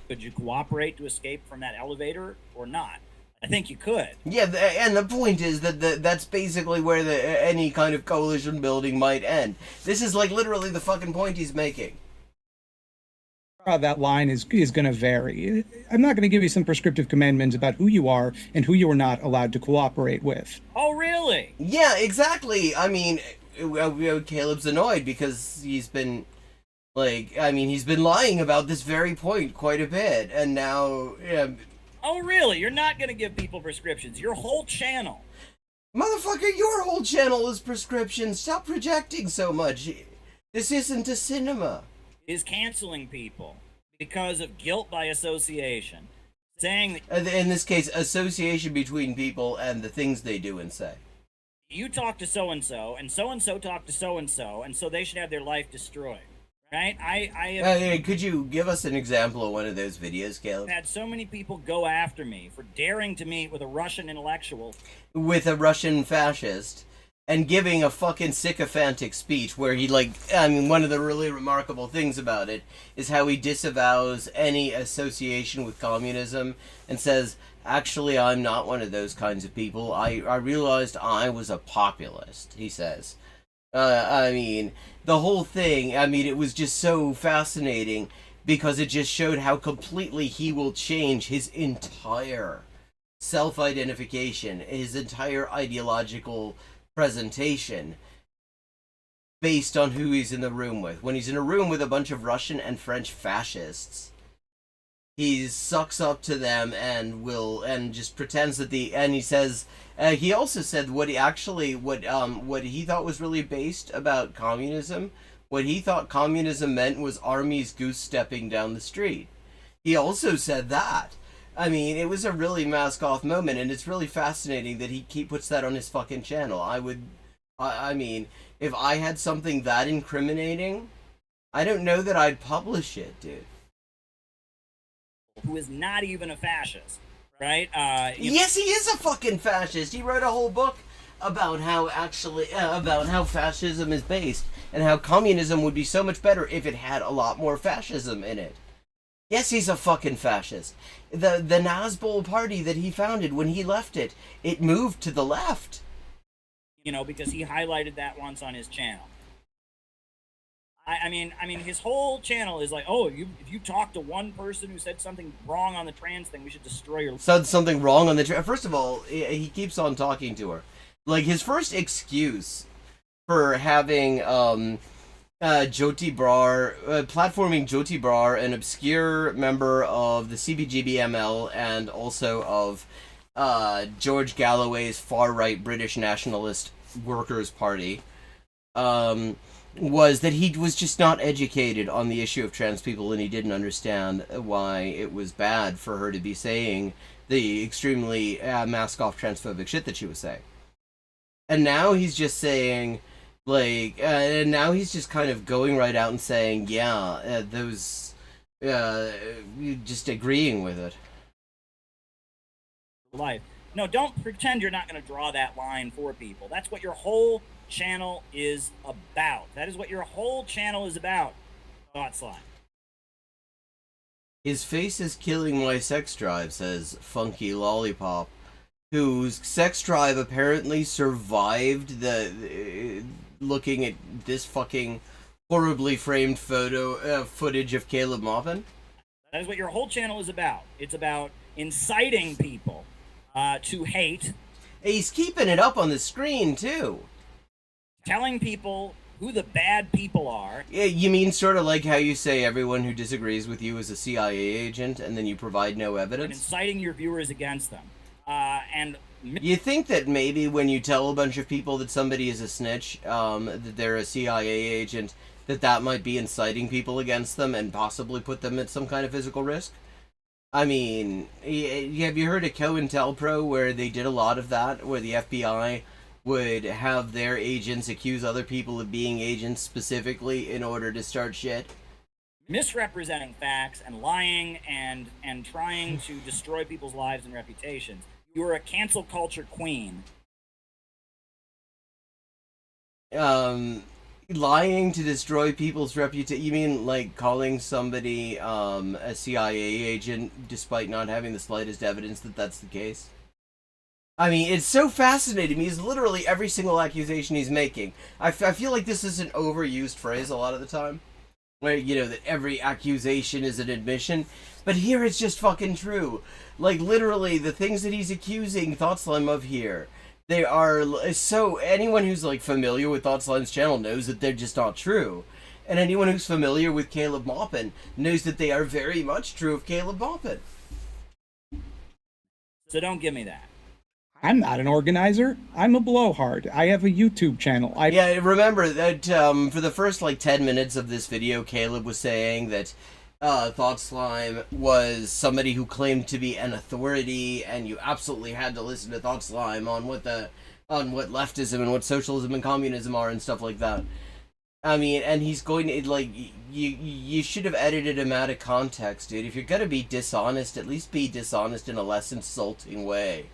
Could you cooperate to escape from that elevator or not? I think you could. Yeah, and the point is that that's basically where any kind of coalition building might end. This is like literally the fucking point he's making. That line is going to vary. I'm not going to give you some prescriptive commandments about who you are and who you are not allowed to cooperate with. Oh, really? Yeah, exactly. I mean, Caleb's annoyed because he's been, he's been lying about this very point quite a bit, and now... Oh, really? You're not going to give people prescriptions. Your whole channel. Motherfucker, your whole channel is prescriptions. Stop projecting so much. This isn't a cinema. Is canceling people because of guilt by association. Saying that In this case, association between people and the things they do and say. you talk to so-and-so, and so-and-so talk to so-and-so, and so they should have their life destroyed. Right? I have Could you give us an example of one of those videos, Caleb? had so many people go after me for daring to meet with a Russian intellectual. With a Russian fascist. And giving a fucking sycophantic speech where he, one of the really remarkable things about it is how he disavows any association with communism and says, actually, I'm not one of those kinds of people. I realized I was a populist, he says. The whole thing, it was just so fascinating because it just showed how completely he will change his entire self-identification, his entire ideological presentation based on who he's in the room with. When he's in a room with a bunch of Russian and French fascists, he sucks up to them and just pretends that and he says he also said what he thought was really based about communism. What he thought communism meant was armies goose stepping down the street. He also said that. It was a really mask-off moment, and it's really fascinating that he puts that on his fucking channel. If I had something that incriminating, I don't know that I'd publish it, dude. Who is not even a fascist, right? Yes, he is a fucking fascist. He wrote a whole book about how fascism is based, and how communism would be so much better if it had a lot more fascism in it. Yes, he's a fucking fascist. The Nazbol party that he founded, when he left it moved to the left. Because he highlighted that once on his channel. His whole channel is like, oh, if you talk to one person who said something wrong on the trans thing, we should destroy your... Said something wrong on the First of all, he keeps on talking to her. His first excuse for having, Jyoti Brar, platforming Jyoti Brar, an obscure member of the CBGBML and also of George Galloway's far-right British Nationalist Workers' Party, was that he was just not educated on the issue of trans people, and he didn't understand why it was bad for her to be saying the extremely mask-off transphobic shit that she was saying. And now he's just saying... and now he's just kind of going right out and saying, just agreeing with it. Life. No, don't pretend you're not going to draw that line for people. That's what your whole channel is about. That is what your whole channel is about. Thought slide. His face is killing my sex drive, says Funky Lollipop. whose sex drive apparently survived the looking at this fucking horribly framed footage of Caleb Maupin. That is what your whole channel is about. It's about inciting people to hate. He's keeping it up on the screen too. Telling people who the bad people are. Yeah, you mean sort of like how you say everyone who disagrees with you is a CIA agent, and then you provide no evidence? And inciting your viewers against them. You think that maybe when you tell a bunch of people that somebody is a snitch, that they're a CIA agent, that might be inciting people against them and possibly put them at some kind of physical risk? I mean, have you heard of COINTELPRO, where they did a lot of that, where the FBI would have their agents accuse other people of being agents specifically in order to start shit? Misrepresenting facts and lying and trying to destroy people's lives and reputations. You're a cancel culture queen. Lying to destroy people's reputation? You mean like calling somebody a CIA agent despite not having the slightest evidence that that's the case? I mean, it's so fascinating. He's literally every single accusation he's making. I feel like this is an overused phrase a lot of the time, where, you know, that every accusation is an admission. But here it's just fucking true. Like, literally, the things that he's accusing ThoughtSlime of here, they are so... Anyone who's, like, familiar with ThoughtSlime's channel knows that they're just not true. And anyone who's familiar with Caleb Maupin knows that they are very much true of Caleb Maupin. So don't give me that. I'm not an organizer. I'm a blowhard. I have a YouTube channel. Yeah, remember that for the first, like, 10 minutes of this video, Caleb was saying that ThoughtSlime was somebody who claimed to be an authority, and you absolutely had to listen to ThoughtSlime on what leftism and what socialism and communism are and stuff like that. I mean, and he's going to, like, you should have edited him out of context, dude. If you're gonna be dishonest, at least be dishonest in a less insulting way.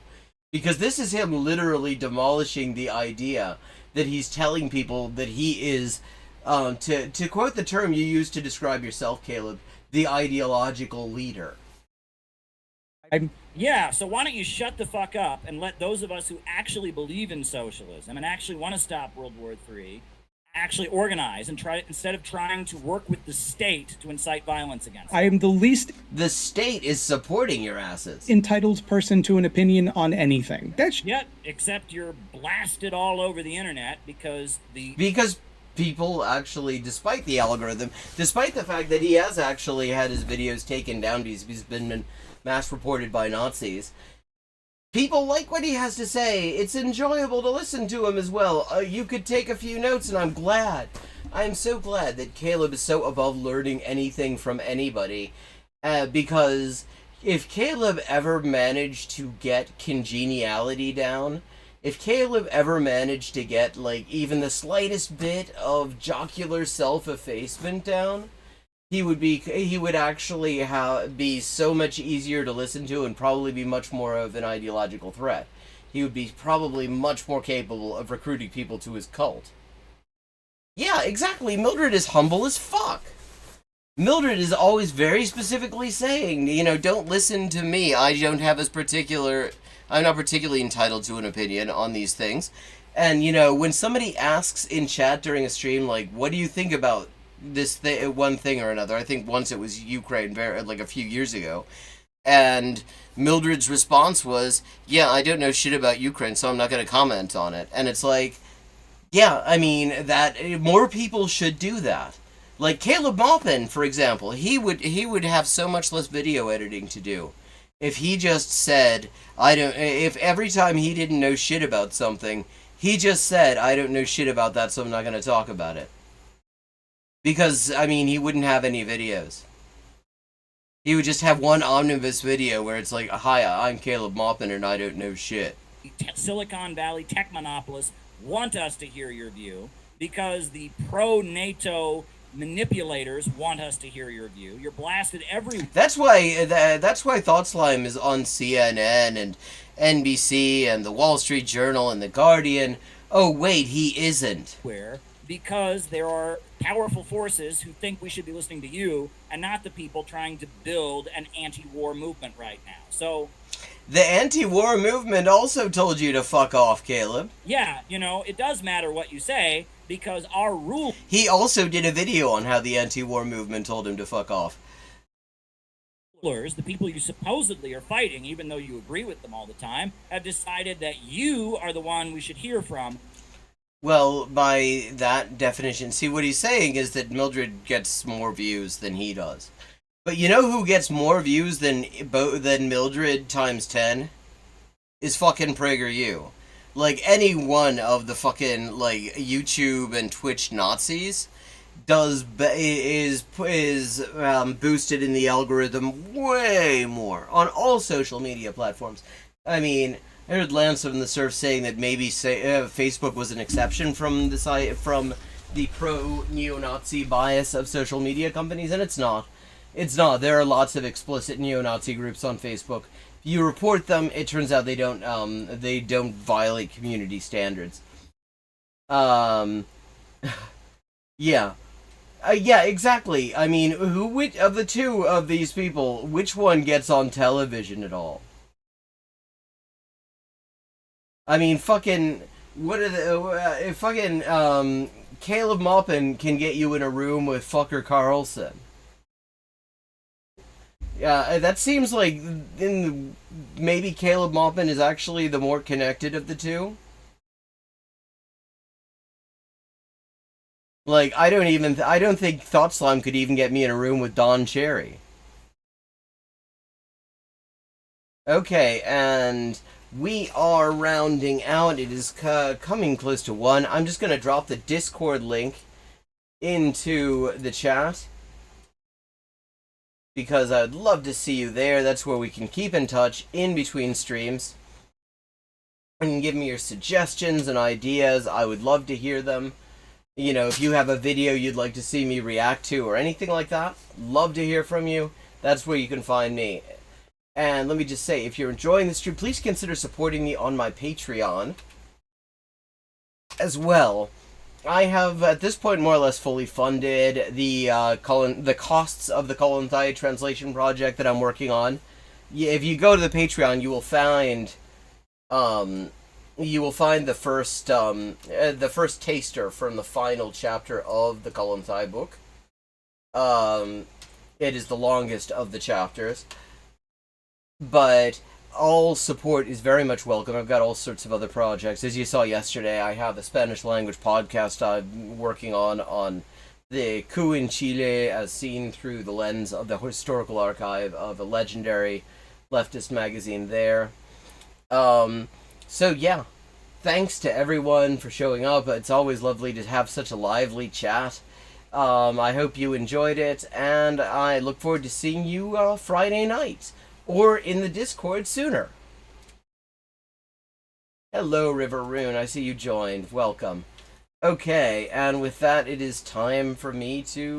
Because this is him literally demolishing the idea that he's telling people that he is, to quote the term you used to describe yourself, Caleb, the ideological leader. Yeah, so why don't you shut the fuck up and let those of us who actually believe in socialism and actually want to stop World War III actually organize and try, instead of trying to work with the state to incite violence against them. I am the least... The state is supporting your asses. ...entitled person to an opinion on anything. That's... Yet, except you're blasted all over the internet because people actually, despite the algorithm, despite the fact that he has actually had his videos taken down because he's been mass reported by Nazis, people like what he has to say. It's enjoyable to listen to him as well. You could take a few notes, and I'm glad. I'm so glad that Caleb is so above learning anything from anybody. Because if Caleb ever managed to get congeniality down, if Caleb ever managed to get, like, even the slightest bit of jocular self-effacement down, he would actually be so much easier to listen to and probably be much more of an ideological threat. He would be probably much more capable of recruiting people to his cult. Yeah, exactly. Mildred is humble as fuck. Mildred is always very specifically saying, you know, don't listen to me. I'm not particularly entitled to an opinion on these things. And, you know, when somebody asks in chat during a stream, like, what do you think about this one thing or another? I think once it was Ukraine, like a few years ago, and Mildred's response was, yeah, I don't know shit about Ukraine, so I'm not going to comment on it. And it's like, yeah, I mean, that more people should do that. Like Caleb Maupin, for example, he would have so much less video editing to do if he just said, if every time he didn't know shit about something, he just said, I don't know shit about that, so I'm not going to talk about it. Because, I mean, he wouldn't have any videos. He would just have one omnibus video where it's like, hi, I'm Caleb Maupin and I don't know shit. Silicon Valley tech monopolists want us to hear your view because the pro-NATO manipulators want us to hear your view. You're blasted everywhere. That's why ThoughtSlime is on CNN and NBC and the Wall Street Journal and the Guardian. Oh, wait, he isn't. Because there are powerful forces who think we should be listening to you and not the people trying to build an anti-war movement right now. So The anti-war movement also told you to fuck off, Caleb. Yeah, it does matter what you say because our rule. He also did a video on how the anti-war movement told him to fuck off. The people you supposedly are fighting, even though you agree with them all the time, have decided that you are the one we should hear from. Well, by that definition, see, what he's saying is that Mildred gets more views than he does. But you know who gets more views than Mildred times 10? Is fucking PragerU. Like, any one of the fucking, like, YouTube and Twitch Nazis is boosted in the algorithm way more on all social media platforms. I mean, I heard Lance from the Surf saying that maybe Facebook was an exception from the pro-neo-Nazi bias of social media companies, and it's not. It's not. There are lots of explicit neo-Nazi groups on Facebook. If you report them, it turns out they don't violate community standards. Yeah. Yeah, exactly. I mean, which of the two of these people, which one gets on television at all? I mean, fucking, what are the, Caleb Maupin can get you in a room with fucker Carlson. Yeah, that seems like maybe Caleb Maupin is actually the more connected of the two. Like, I don't think Thought Slime could even get me in a room with Don Cherry. Okay, and we are rounding out. It is coming close to 1. I'm just going to drop the Discord link into the chat, because I'd love to see you there. That's where we can keep in touch in between streams. And give me your suggestions and ideas. I would love to hear them. You know, if you have a video you'd like to see me react to or anything like that, love to hear from you. That's where you can find me. And let me just say, if you're enjoying this stream, please consider supporting me on my Patreon as well. I have, at this point, more or less fully funded the costs of the Colin Thai translation project that I'm working on. If you go to the Patreon, you will find the first taster from the final chapter of the Colin Thai book. It is the longest of the chapters, but all support is very much welcome. I've got all sorts of other projects. As you saw yesterday, I have a Spanish language podcast I'm working on the coup in Chile as seen through the lens of the historical archive of a legendary leftist magazine there. So yeah, thanks to everyone for showing up. It's always lovely to have such a lively chat. I hope you enjoyed it, and I look forward to seeing you Friday night. Or in the Discord sooner. Hello, River Rune. I see you joined. Welcome. Okay, and with that, it is time for me to